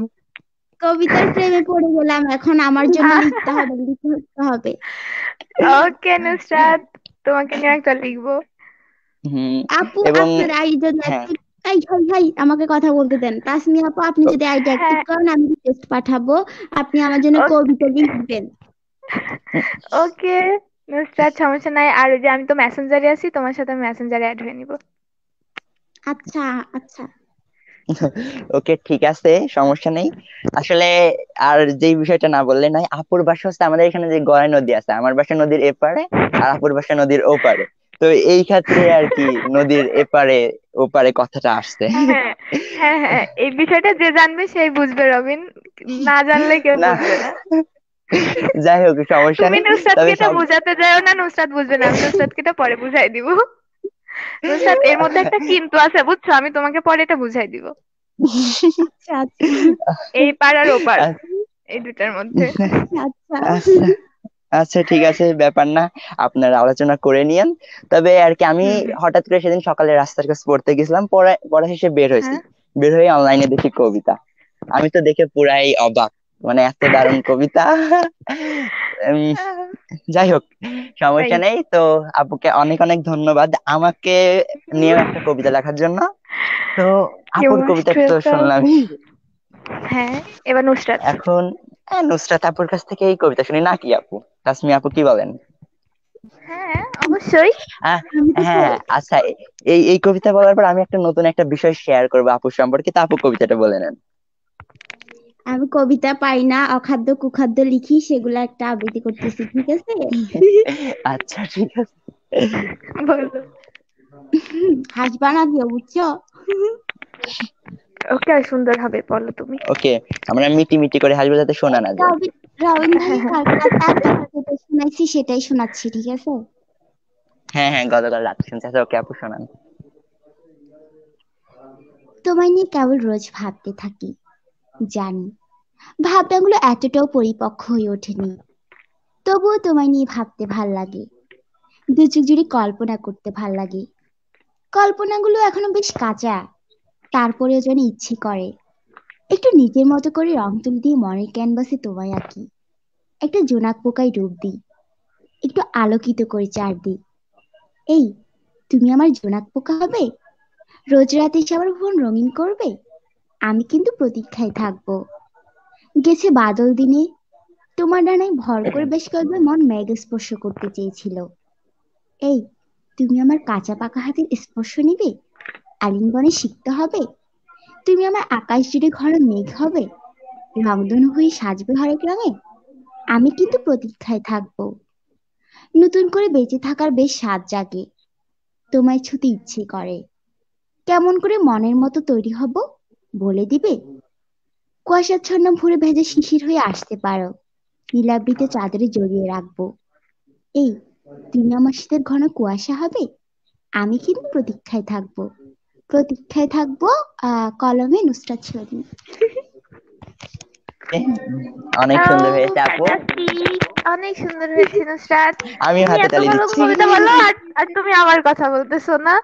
কবিতার প্রেমে পড়ে গেলাম, এখন আমার জন্য লিখতে হবে, লিখতে হবে। ওকে নুসরাত, তোমাকে নিয়ে একটা লিখবো। হুম। আপু এবং আপনার আইডি যদি হ্যাঁ, অ্যাক্টিভ, এই ভাই ভাই আমাকে কথা বলতে দেন। তাসমি আপু আপনি যদি আইডি অ্যাক্টিভ হ্যাঁ, করেন আমি রিকোয়েস্ট পাঠাবো, আপনি আমার জন্য ওকে কবিতা লিখবেন। ওকে নুসরাত, সমস্যা নাই। আর ওই যে আমি তো মেসেঞ্জারে আছি, তোমার সাথে মেসেঞ্জারে অ্যাড হয়ে নিবো। আচ্ছা আচ্ছা। ওকে ঠিক আছে, সমস্যা নেই। আসলে আর যেই বিষয়টা না বললে নয়, আপুর বাসা হচ্ছে আমাদের এখানে যে গড়াই নদী আছে, আমার বাসা নদীর এপারে আর আপুর বাসা নদীর ওপারে। তো এই ক্ষেত্রে আর কি নদীর এপারে ওপারে কথাটা আসছে। হ্যাঁ হ্যাঁ হ্যাঁ হ্যাঁ, এই বিষয়টা যে জানবে সেই বুঝবে রবিন, না জানলে কেউ না, বুঝবে না। যাই হোক সমস্যা তুমি নেই। নুসরাতকে তবে এটা বুঝাতে যাও না, নুসরাত বুঝবে না, আমি নুসরাতকে এটা পরে বুঝাই দিব। নুসরাত, এর মধ্যে একটা কিন্তু আছে বুঝছো, আমি তোমাকে পরে এটা বুঝাই দিব। আচ্ছা আচ্ছা এই পার আর ওপার, এই দুটার মধ্যে। আচ্ছা আচ্ছা আচ্ছা ঠিক আছে, ব্যাপার না, আপনারা আলোচনা করে নিয়েন। তবে আর কি আমি হুম হুম। হঠাৎ করে সেদিন সকালে রাস্তার কাছে পড়তে গেছিলাম, পড়া পড়া শেষে বের হয়েছি, হ্যাঁ। বের হয়ে অনলাইনে দেখি কবিতা। আমি তো দেখে পুরাই অবাক, মানে এত দারুণ কবিতা। উম, যাই হোক তাই? সমস্যা নেই। তো আপুকে অনেক অনেক ধন্যবাদ আমাকে নিয়েও একটা কবিতা লেখার জন্য। তো কি আপুর কবিতা তো অবস্থা। শুনলামই, হ্যাঁ, এবার নুসরাত। এখন নুসরাত আপুর কাছ থেকে এই কবিতা শুনি নাকি আপু? তাসমি আপু কি বলেন? হ্যাঁ অবশ্যই। আহ, আমি তো হ্যাঁ আচ্ছা, এই এই কবিতা বলার পর আমি একটা নতুন একটা বিষয় শেয়ার করবো আপুর সম্পর্কে, তা আপু কবিতাটা বলে নেন। আমি কবিতা পাই না, অখাদ্য কুখাদ্য লিখি, সেগুলো একটা আবৃত্তি করতেছি, ঠিক আছে? আচ্ছা ঠিক আছে। বলো। হাসবা না দিও, বুঝছো? ওকে, আর সুন্দর হবে, বলো তুমি। ওকে, আমরা মিটি মিটি করে হাসবো যাতে শোনা না যায়। রবীন্দ্রনাথ হ্যাঁ হ্যাঁ। কালকে রাতে আবৃত্তি যেটা শুনাইছি সেটাই শোনাচ্ছি, ঠিক আছে? হ্যাঁ হ্যাঁ, গতকাল রাত শুনছি। আচ্ছা ওকে আপু শোনান। তোমায় নিয়ে কেবল রোজ ভাবতে থাকি, জানি ভাবনাগুলো এতটাও পরিপক্ক হয়ে ওঠেনি, তবুও তোমায় নিয়ে ভাবতে ভাল লাগে, দু চোখ জুড়ে কল্পনা করতে ভাল লাগে। কল্পনাগুলো এখনো বেশ কাঁচা, তারপরেও যেন ইচ্ছে করে একটু নিজের মতো করে রং তুলি দিয়ে মনের ক্যানভাসে তোমায় আঁকি, একটা জোনাক পোকায় ডুব দিই, একটু আলোকিত করে চারদিক। এই, তুমি আমার জোনাক পোকা হবে, রোজ রাতে এসে আমার ফোন রঙিন করবে। আমি কিন্তু প্রতীক্ষায় থাকবো। গেছে বাদল দিনে, তোমার ডানায় ভর করে বেশ কয়েকবার মন মেঘ স্পর্শ করতে চেয়েছিল। এই, তুমি আমার কাঁচা পাকা হাতের স্পর্শ নিবে, আলিঙ্গনে শিখতে হবে। তুমি আমার আকাশ জুড়ে ঘন মেঘ হবে, রংধনু হয়ে সাজবে হরেক রঙে। আমি কিন্তু প্রতীক্ষায় থাকবো। নতুন করে বেঁচে থাকার বেশ স্বাদ জাগে, তোমায় ছুতে ইচ্ছে করে। কেমন করে মনের মতো তৈরি হব, বলে দিবে? কুয়াশাচ্ছন্ন ভোরে ভেজা শিশির হয়ে আসতে পারো, নীলাবৃত চাদরে জড়িয়ে রাখবো। এই, তুমি আমার শীতের ঘন কুয়াশা হবে, আমি কিন্তু প্রতীক্ষায় থাকবো। প্রতীক্ষায় থাকবো। কলমে নুসরাত শরীফ। এ, অনেক সুন্দর হয়েছে আপু, ফ্যান্টাস্টিক, অনেক সুন্দর হয়েছে নুসরাত। আমিও তুমি হাতে এত তালি ভালো দিচ্ছি। কবিতা বলো, আর আর তুমি আমার কথা বলতেছো না।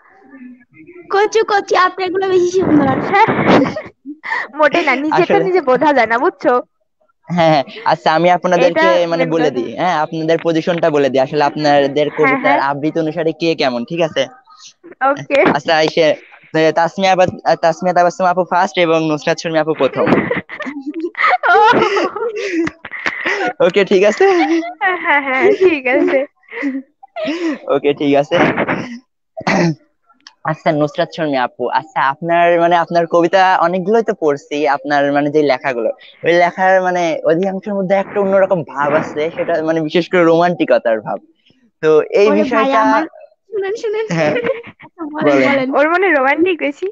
কচু কচি, আপনার এগুলো বেশি সুন্দর। হ্যাঁ, মোটেই না, নিজেরটা আসলে নিজে বোঝা যায় না বুঝছো। হ্যাঁ হ্যাঁ, আচ্ছা আমি এটা আপনাদেরকে মানে মেন বলে কথা। দিই, হ্যাঁ আপনাদের পজিশনটা বলে দিই, আসলে আপনাদের হ্যাঁ কবিতার হ্যাঁ। আবৃত্তি অনুসারে কে কেমন, ঠিক আছে? ওকে। আচ্ছা এসে তাসমিয়া তাবাসসুম আপু ফার্স্ট এবং নুসরাত শর্মী আপু প্রথম। ওকে ঠিক আছে। হ্যাঁ হ্যাঁ হ্যাঁ, ঠিক আছে। ওকে ঠিক আছে। আচ্ছা নুসরাত শর্মী আপু, আচ্ছা আপনার মানে আপনার কবিতা অনেকগুলোই তো পড়ছি, আপনার মানে যে লেখাগুলো, ওই লেখার মানে অধিকাংশের মধ্যে একটা অন্যরকম ভাব আছে, সেটা মানে বিশেষ করে রোমান্টিকতার ভাব। তো এই ওরে ভাই বিষয়টা, আমার, শুনেন শুনেন। হ্যাঁ আচ্ছা, বলেন বলেন। বলেন। ওর মনে রোমান্টিক বেশি।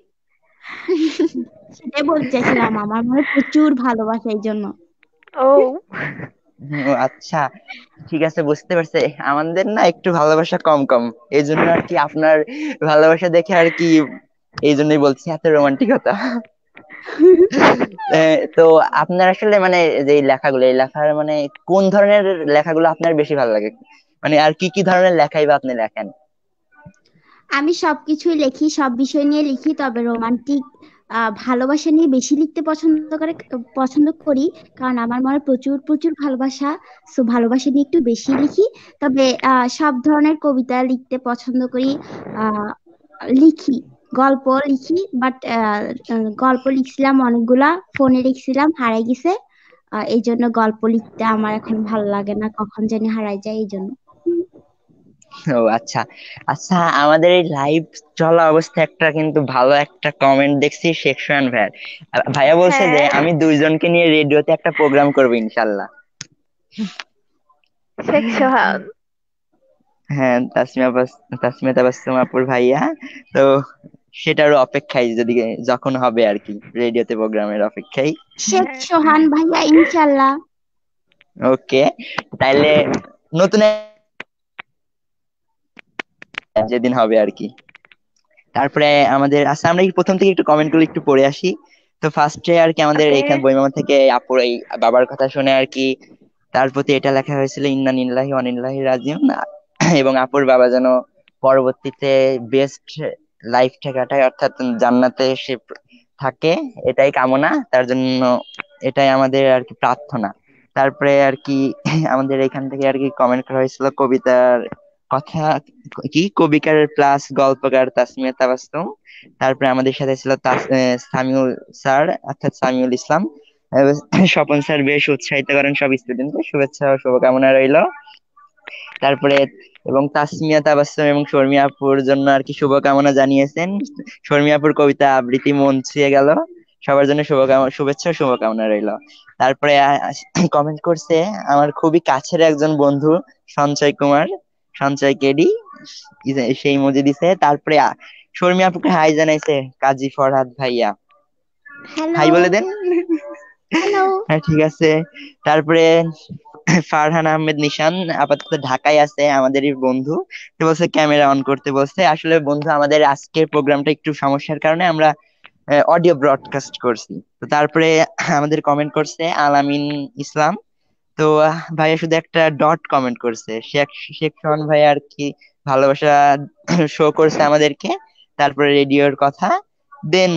সেটাই বলতে চাইছিলাম, আমার মনে প্রচুর ভালোবাসা এই জন্য। ও। ও আচ্ছা ঠিক আছে, বুঝতে পারছি। আমাদের না একটু ভালোবাসা কম কম, এই জন্য আর কি আপনার ভালোবাসা দেখে আর কি, এই জন্যই বলছি এত রোমান্টিকতা। তো আপনার আসলে মানে যে এই লেখাগুলো, এই লেখার মানে কোন ধরনের লেখাগুলো আপনার বেশি ভালো লাগে, মানে আর কি কি ধরনের লেখাই বা আপনি লেখেন? আমি সবকিছুই লিখি, সব বিষয় নিয়ে লিখি, তবে রোমান্টিক ভালোবাসা নিয়ে বেশি লিখতে পছন্দ করি, কারণ আমার মনে প্রচুর প্রচুর ভালোবাসা। সো ভালোবাসা নিয়ে একটু বেশি লিখি। তবে সব ধরনের কবিতা লিখতে পছন্দ করি। আহ লিখি, গল্প লিখি, বাট গল্প লিখছিলাম অনেকগুলা, ফোনে লিখছিলাম, হারাই গেছে। এই জন্য গল্প লিখতে আমার এখন ভালো লাগে না, কখন জানি হারাই যায় এই জন্য। ও আচ্ছা। আচ্ছা আমাদের এই লাইভ চলা অবস্থায় একটা কিন্তু ভালো একটা কমেন্ট দেখছি সেকশন ভাইয়ার, ভাইয়া বলছে যে হ্যাঁ। আমি দুইজনকে নিয়ে রেডিওতে একটা প্রোগ্রাম করবো ইনশাল্লাহ। শেখ সোহান। হ্যাঁ, তাসমিয়া তাবাসসুম আপুর ভাইয়া। তো সেটারও অপেক্ষায়, যদি যখন হবে আর কি, রেডিওতে প্রোগ্রামের অপেক্ষায়। শেখ হ্যাঁ, সোহান ভাইয়া ইনশাল্লাহ। ওকে, তাইলে নতুন যেদিন হবে আর কি। তারপরে আমাদের আচ্ছা, আমরা এই প্রথম থেকে একটু কমেন্ট গুলো একটু পড়ে আসি। তো ফার্স্টে আর কি আমাদের ওকে। এখানে বইমামা থেকে আপুর এই বাবার কথা শুনে আর কি তার প্রতি এটা লেখা হয়েছিল, ইন্না নিল্লাহি ওয়া ইন্না ইলাইহি রাজিউন। এবং আপুর বাবা যেন পরবর্তীতে বেস্ট লাইফটা কাটায়, অর্থাৎ জান্নাতে সে থাকে, এটাই কামনা তার জন্য, এটাই আমাদের আর কি প্রার্থনা। তারপরে আর কি আমাদের এখান থেকে আর কি কমেন্ট করা হয়েছিল কবিতার কথা, কি কবিকার প্লাস গল্পকার তাসমিয়া তাবাসসুম। তারপরে আমাদের সাথে ছিল সামিউল স্যার, অর্থাৎ সামিউল ইসলাম। স্বপন স্যার বেশ উৎসাহিত করেন সব স্টুডেন্টকে, শুভেচ্ছা ও শুভকামনা রইলো। তারপরে এবং তাসমিয়া তাবাসসুম এবং শর্মিয়া আপুর জন্য আর কি শুভকামনা জানিয়েছেন। শর্মিয়া আপুর কবিতা আবৃত্তি মন ছুঁয়ে গেল, সবার জন্য শুভেচ্ছা ও শুভকামনা রইলো। তারপরে কমেন্ট করছে আমার খুবই কাছের একজন বন্ধু, সঞ্চয় কুমার, সঞ্চয় কেডি, সেই ইমোজি দিছে। তারপরে শর্মিয়া আপুকে হাই জানাইছে কাজী ফরহাদ ভাইয়া, হ্যালো। হাই বলে দেন। হ্যালো। হ্যাঁ, ঠিক আছে। তারপরে ফারহান আহমেদ নিশান আপাতত ঢাকায় আছে, আমাদেরই বন্ধু। তো বলছে ক্যামেরা অন করতে বলছে। আসলে বন্ধু আমাদের আজকের প্রোগ্রামটা একটু সমস্যার কারণে আমরা অডিও ব্রডকাস্ট করছি। তো তারপরে আমাদের কমেন্ট করছে আলামিন ইসলাম। তো ভাইয়া শুধু একটা ডট কমেন্ট করছে, শেখ শেখ সোহান ভাই আর কি ভালোবাসা শো করছে আমাদেরকে। তারপরে রেডিওর কথা দেন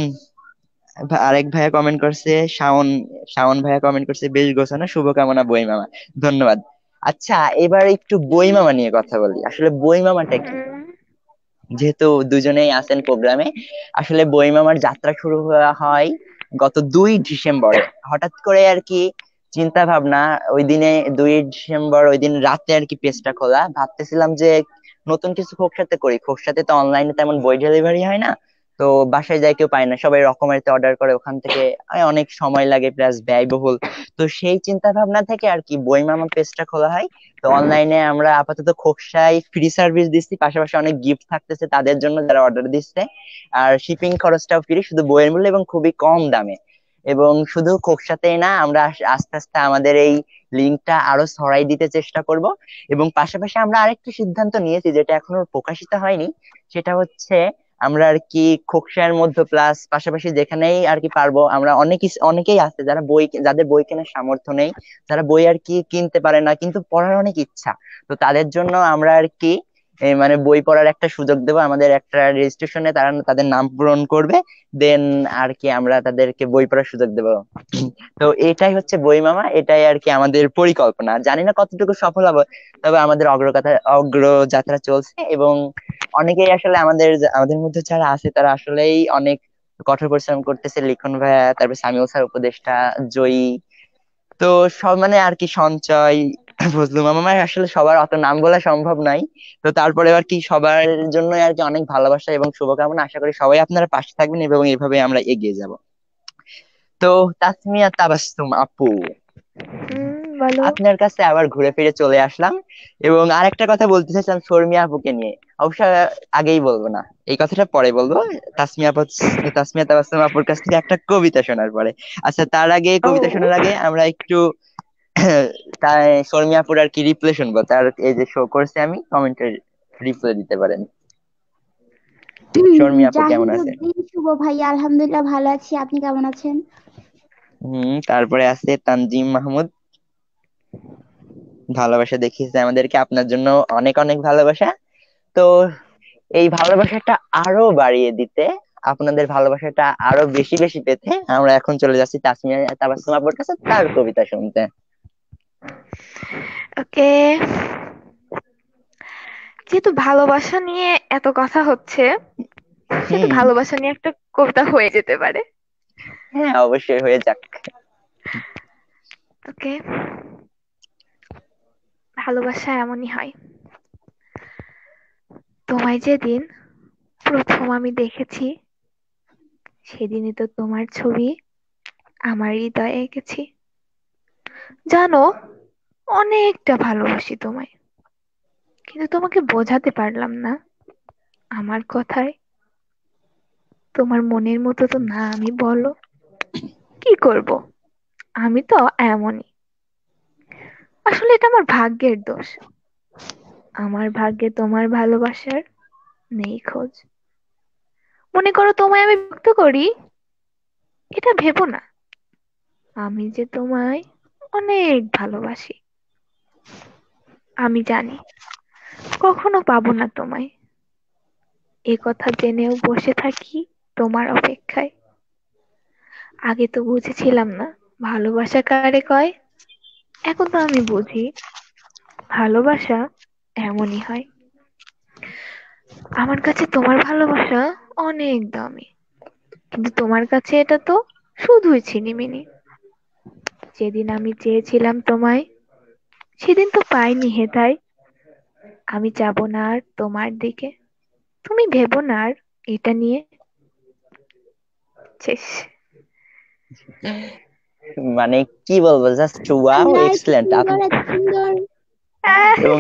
আরেক ভাইয়া কমেন্ট করছে, শাওন শাওন ভাইয়া কমেন্ট করছে বেশ গোছানো, শুভকামনা বই মামা। ধন্যবাদ। আচ্ছা, এবার একটু বই মামা নিয়ে কথা বলি। আসলে বই মামাটা কি, হুম। যেহেতু দুজনেই আছেন প্রোগ্রামে। আসলে বই মামার যাত্রা শুরু হয় গত 2 ডিসেম্বরে, হঠাৎ করে আর কি চিন্তা ভাবনা। ওই দিনে 2 ডিসেম্বর ওই দিন রাতে আর কি পেজটা খোলা, ভাবতেছিলাম যে নতুন কিছু খোকসাতে করি। খোকসাতে তো অনলাইনে তেমন বই ডেলিভারি হয় না, তো বাসায় যাই কেউ পায় না, সবাই রকমারিতে অর্ডার করে, ওখান থেকে অনেক সময় লাগে প্লাস ব্যয়বহুল। তো সেই চিন্তা ভাবনা থেকে আর কি বই মামা পেজটা খোলা হয়। তো অনলাইনে আমরা আপাতত খোকসায় ফ্রি সার্ভিস দিচ্ছি, পাশাপাশি অনেক গিফট থাকতেছে তাদের জন্য যারা অর্ডার দিচ্ছে। আর শিপিং খরচটাও ফ্রি, শুধু বইয়ের মূল্য, এবং খুবই কম দামে। এবং শুধু খোকসাতেই না, আমরা আস্তে আস্তে আমাদের এই লিঙ্কটা আরো ছড়াই দিতে চেষ্টা করব। এবং পাশাপাশি আমরা আরেকটা সিদ্ধান্ত নিয়েছি, যেটা এখনো প্রকাশিত হয়নি। সেটা হচ্ছে আমরা আর কি খোকসার মধ্যে প্লাস পাশাপাশি যেখানেই আর কি পারবো, আমরা অনেকেই আছে যারা যাদের বই কেনার সামর্থ্য নেই, যারা বই আর কি কিনতে পারে না কিন্তু পড়ার অনেক ইচ্ছা। তো তাদের জন্য আমরা আর কি মানে বই পড়ার একটা সুযোগ দেবো, আমাদের একটা রেজিস্ট্রেশনে তারা তাদের নাম পূরণ করবে, দেন আর কি আমরা তাদেরকে বই পড়ার সুযোগ দেবো। তো এটাই হচ্ছে বই মামা, এটাই আর কি আমাদের পরিকল্পনা। জানি না কতটুকু সফল হবে, তবে আমাদের অগ্রযাত্রা চলছে। এবং অনেকেই আসলে আমাদের মধ্যে যারা আছে তারা আসলেই অনেক কঠোর পরিশ্রম করতেছে, লিখন ভাইয়া, তারপর সামিউল স্যার উপদেষ্টা, জয়ী, তো সব মানে আর কি সঞ্চয়, ফজলু মামা, মানে আসলে সবার অত নাম বলা সম্ভব নাই। তো তারপরে আর কি সবার জন্য আর কি অনেক ভালোবাসা এবং শুভকামনা। আশা করি সবাই আপনারা পাশে থাকবেন এবং এইভাবে আমরা এগিয়ে যাব। তো তাসমিয়া তাবাসসুম আপু, বলো। আপনার কাছে আবার ঘুরে ফিরে চলে আসলাম। এবং আরেকটা কথা বলতে চাইছিলাম শর্মিয়া আপুকে নিয়ে, অবশ্য আগেই বলবো না, এই কথাটা পরে বলবো। তাসমিয়া তাবাসসুম আপুর কাছ থেকে একটা কবিতা শোনার পরে। আচ্ছা, তার আগে, ও। কবিতা শোনার আগে আমরা একটু তাই শর্মিয়া আপুর আর কি রিপ্লে শুনবো। তার এই যে শো করছে, আমি কমেন্টের রিপ্লে দিতে পারেন। শর্মিয়া আপু কেমন আছেন? জাহিদুদ্দিন শুভ ভাইয়া, আলহামদুলিল্লাহ ভালো আছি, আপনি কেমন আছেন? তারপরে আছে তানজিম মাহমুদ, ভালোবাসা দেখিয়েছে আমাদেরকে, আপনার জন্য অনেক অনেক ভালোবাসা। তো এই ভালোবাসাটা আরো বাড়িয়ে দিতে, আপনাদের ভালোবাসাটা আরো বেশি বেশি পেতে, আমরা এখন চলে যাচ্ছি তাসমিয়া তাবাসসুম আপুর কাছে তার কবিতা শুনতে। ওকে। যেহেতু ভালোবাসা নিয়ে এত কথা হচ্ছে, সেহেতু হুম। ভালোবাসা নিয়ে একটা কবিতা হয়ে যেতে পারে। হ্যাঁ, অবশ্যই হয়ে যাক। ওকে। ভালোবাসা এমনই হয়। তোমায় যেদিন প্রথম আমি দেখেছি, সেদিনই তো তোমার ছবি আমার হৃদয়ে এঁকেছি। জানো, অনেকটা ভালোবাসি তোমায়। কিন্তু তোমাকে বোঝাতে পারলাম না আমার কথায় তোমার মনের মতো তো না আমি, বলো কি করব, আমি তো এমনই। আসলে এটা আমার ভাগ্যের দোষ, আমার ভাগ্যে তোমার ভালোবাসার নেই খোঁজ। মনে করো তোমায় আমি বিরক্ত করি, এটা ভেবো না, আমি যে তোমায় অনেক ভালোবাসি। আমি জানি কখনো পাবো না তোমায়, এ কথা জেনেও বসে থাকি তোমার অপেক্ষায়। আগে তো বুঝেছিলাম না ভালোবাসা কারে কয়, এখন তো আমি বুঝি ভালোবাসা এমনই হয়। আমার কাছে তোমার ভালোবাসা অনেক দামি, কিন্তু তোমার কাছে এটা তো শুধুই ছিনিমিনি। যেদিন আমি চেয়েছিলাম তোমায়, সেদিন তো পাইনি হেথায়। আমি যাব না আর তোমার দিকে, তুমি ভেবো না আর এটা নিয়ে। শেষ। মানে কি বলবো, জাস্ট ওয়াও, আল্লাহ, এত এক্সেলেন্ট। সুন্দর, এত সুন্দর। এবং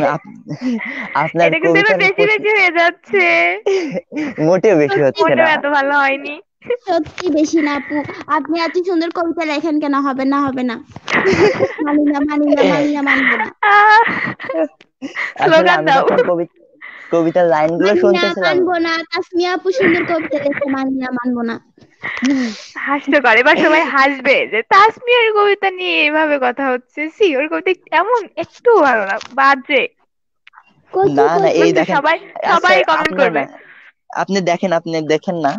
আপনার এটা কিন্তু এবার কবিতার বেশি প্রতি বেশি হয়ে যাচ্ছে, মোটেও বেশি সত্যি, হচ্ছে মোটেও না। এত ভালো হয়নি। সত্যি বেশি না আপু। আপনি এত সুন্দর কবিতা লেখেন কেন? হবে না, হবে না। মানি না, মানি না, মানি না, মানবো না। আহ, আসলে স্লোগান আমি দাও। যখন কবিতার লাইনগুলো মানি না, শুনতেছিলাম, মানবো না। তাসমিয়া আপু সুন্দর কবিতা লেখে, মানি না, মানবো না। হাস্যকর, এবার সবাই হাসবে যে তাসমিয়ার কবিতা নিয়ে এভাবে কথা হচ্ছে, সি ওর কবিতা এমন একটু ভালো না, বাজে। কচু, না না, কচু। এই বুঝছো, দেখেন। সবাই আচ্ছা সবাই কমেন্ট আপনার করবে। না, আপনি দেখেন না,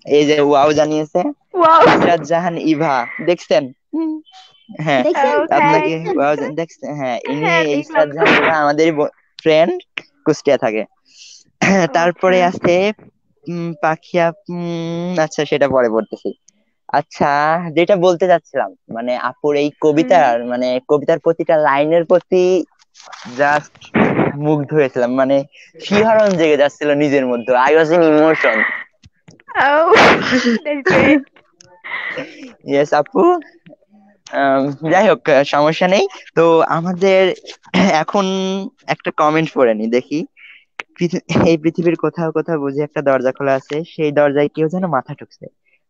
এই যে ওয়াও জানিয়েছে ওয়াও। ইসরাত জাহান ইভা, দেখছেন? হ্যাঁ, দেখছেন? ও আপনাকে থ্যাংক। দেখছেন? দেখছেন? হ্যাঁ, ইনি হ্যাঁ দেখলাম ইসরাত তো। জাহান ইভা আমাদের ফ্রেন্ড, কুষ্টিয়া থাকে। আচ্ছা। তারপরে আছে পাখিয়া, আচ্ছা সেটা পরে পড়তেছি। আচ্ছা, যেটা বলতে চাচ্ছিলাম, মানে আপুর এই হুম। কবিতার, মানে কবিতার প্রতিটা লাইনের প্রতি জাস্ট মুগ্ধ হয়েছিলাম, মানে শিহরণ জেগে যাচ্ছিল নিজের মধ্যে, I was in emotion. Oh, that's great. Yes আপু। আম, যাই হোক, সমস্যা নেই। তো আমাদের এখন একটা কমেন্ট পড়ে নি দেখি। এই পৃথিবীর কোথাও কোথাও বুঝি একটা দরজা খোলা আছে, সেই দরজায় কেউ যেন মাথা ঠুকছে,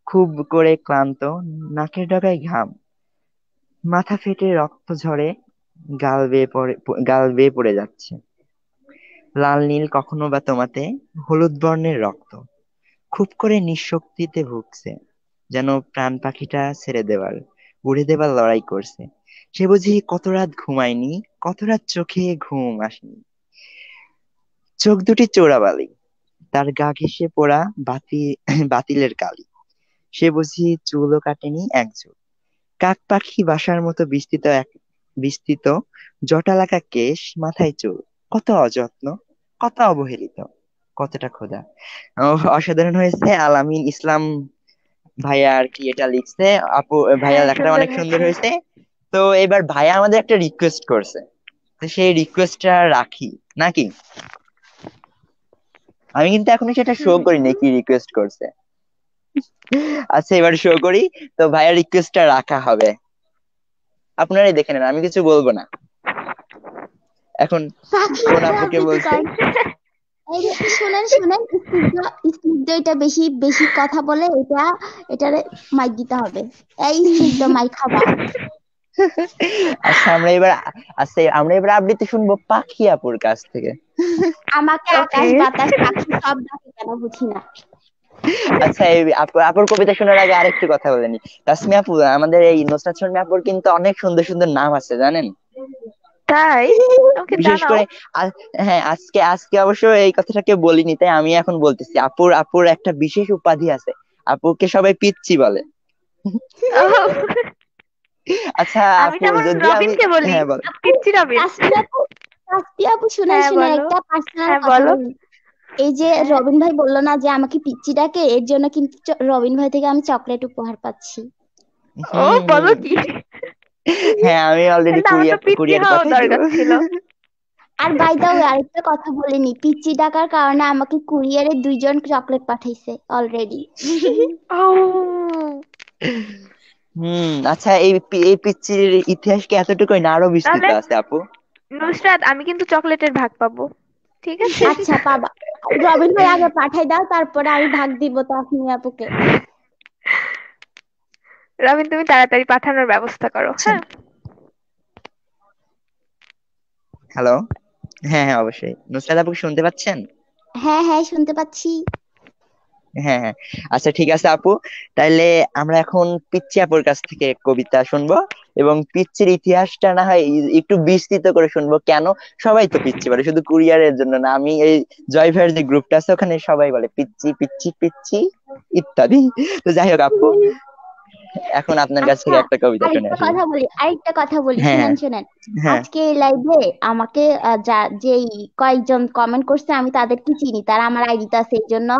খুব করে ক্লান্ত, নাকের ডগায় ঘাম, মাথা ফেটে রক্ত ঝরে, গাল বেয়ে পড়ে যাচ্ছে, লাল নীল কখনো বা তোমাতে, হলুদ বর্ণের রক্ত, খুব করে নিঃশক্তিতে ভুগছে, যেন প্রাণ পাখিটা ছেড়ে দেওয়ার, উড়ে দেবার লড়াই করছে। সে বুঝি কত রাত ঘুমায়নি, কত রাত চোখে ঘুম আসেনি, চোখ দুটি চোরাবালি, তার গা ঘেঁষে পোড়া বাতিলের কালি, সে বুঝি চুলও কাটেনি এক চুল, কাক পাখি বাসার মতো বিস্তৃত জটালাকা কেশ, মাথায় চুল, কত অযত্ন, কত অবহেলিত, কতটা খোদা। অসাধারণ হয়েছে। আলামিন ইসলাম ভাইয়া আর কি এটা লিখছে। আপু, ভাইয়া হ্যাঁ লেখাটা সুন্দর অনেক সুন্দর হয়েছে। হয়েছে। তো এবার ভাইয়া আমাদের একটা রিকোয়েস্ট করছে, তো সেই রিকোয়েস্টটা রাখি নাকি? আমি কিন্তু এখনো সেটা শো হুম। করিনি কি রিকোয়েস্ট করছে। আচ্ছা, এবার শো করি। তো ভাইয়ার রিকোয়েস্টটা রাখা হবে, আপনারাই দেখে নেন, আমি কিছু বলবো না এখন। পাখি কোন আপুকে আবৃত্তি বলছে? কর। এই যে, শুনেন, শুনেন, স্নিগ্ধ, স্নিগ্ধ এটা বেশি বেশি কথা বলে, এটারে মাইক দিতে হবে। এই স্নিগ্ধ, মাইক খাবা। আচ্ছা, আমরা এবার আবৃত্তি শুনবো পাখি আপুর কাছ থেকে। আমাকে ওকে। আকাশ বাতাস পাখি সব ডাকে, কেন বুঝি না। আচ্ছা, এই আপুর কবিতা শোনার আগে আরেকটু কথা বলে নি। তাসমি আপু, আমাদের এই নুসরাত শর্মী আপুর কিন্তু অনেক সুন্দর সুন্দর নাম আছে জানেন? তাই? ওকে বিশেষ জানাও। করে হ্যাঁ, আজকে আজকে অবশ্য এই কথাটা কেউ বলিনি, তাই আমি এখন বলতেছি। আপুর আপুর একটা বিশেষ উপাধি আছে, আপুকে সবাই পিচ্চি বলে। ও, আচ্ছা আমি আপু, যেমন যদি আমি, রবিনকে বলি হ্যাঁ বল। আপু, পিচ্চি রবিন। তাসপিয়া আপু, তাসপিয়া আপু, শুনেন, হ্যাঁ শুনেন, বলো। একটা পার্সোনাল হ্যাঁ কথা বলো। বলি। এই যে হ্যাঁ। রবিন ভাই বললো না যে আমাকে পিচ্চি ডাকে, এর জন্য কিন্তু রবিন ভাই থেকে আমি চকলেট উপহার পাচ্ছি। ও, হুম বলো হুম। কি? হ্যাঁ, আমি অলরেডি তাহলে আমার তো পিচ্চি কুরিয়ারে হওয়া পাঠিয়ে দিব। দরকার ছিল। আর বাই দা ওয়ে, আরেকটা কথা বলিনি, পিচ্চি ডাকার কারণে আমাকে কুরিয়ারে 2জন চকলেট পাঠাইছে অলরেডি। ও, আচ্ছা, এই পিচ্চির ইতিহাস কি এতটুকুই না আরো বিস্তৃত তাহলে আছে আপু? নুসরাত আমি কিন্তু চকলেটের ভাগ পাবো। ঠিক আছে? আচ্ছা পাবা, রবিন ভাই আগে পাঠাই দাও, তারপরে আমি ভাগ দিব তাসমিয়া আপুকে। রবিন, তুমি তাড়াতাড়ি পাঠানোর ব্যবস্থা করো, হ্যাঁ? হ্যালো। হ্যাঁ হ্যাঁ, অবশ্যই। নুসরাত আপু শুনতে পাচ্ছেন? হ্যাঁ হ্যাঁ শুনতে পাচ্ছি। হ্যাঁ হ্যাঁ। আচ্ছা ঠিক আছে আপু, তাইলে আমরা এখন পিচ্চি আপুর কাছ থেকে কবিতা শুনবো, এবং পিচ্চির ইতিহাসটা না হয় একটু বিস্তৃত করে শুনবো। কেন সবাই তো পিচ্চি বলে, শুধু কুরিয়ারের জন্য না, আমি এই জয় ভাইয়ের যে গ্রুপটা আছে ওখানে সবাই বলে পিচ্চি পিচ্চি পিচ্চি ইত্যাদি। তো যাই হোক আপু, এখন আপনার কাছ আচ্ছা থেকে একটা কবিতা শুনে আসি। আরেকটা কথা বলি, হ্যাঁ শুনেন শুনেন। হ্যাঁ আজকে এই লাইভে আমাকে যেই কয়েকজন কমেন্ট করছে আমি তাদেরকে চিনি, তারা আমার আইডিতে আছে, এই জন্য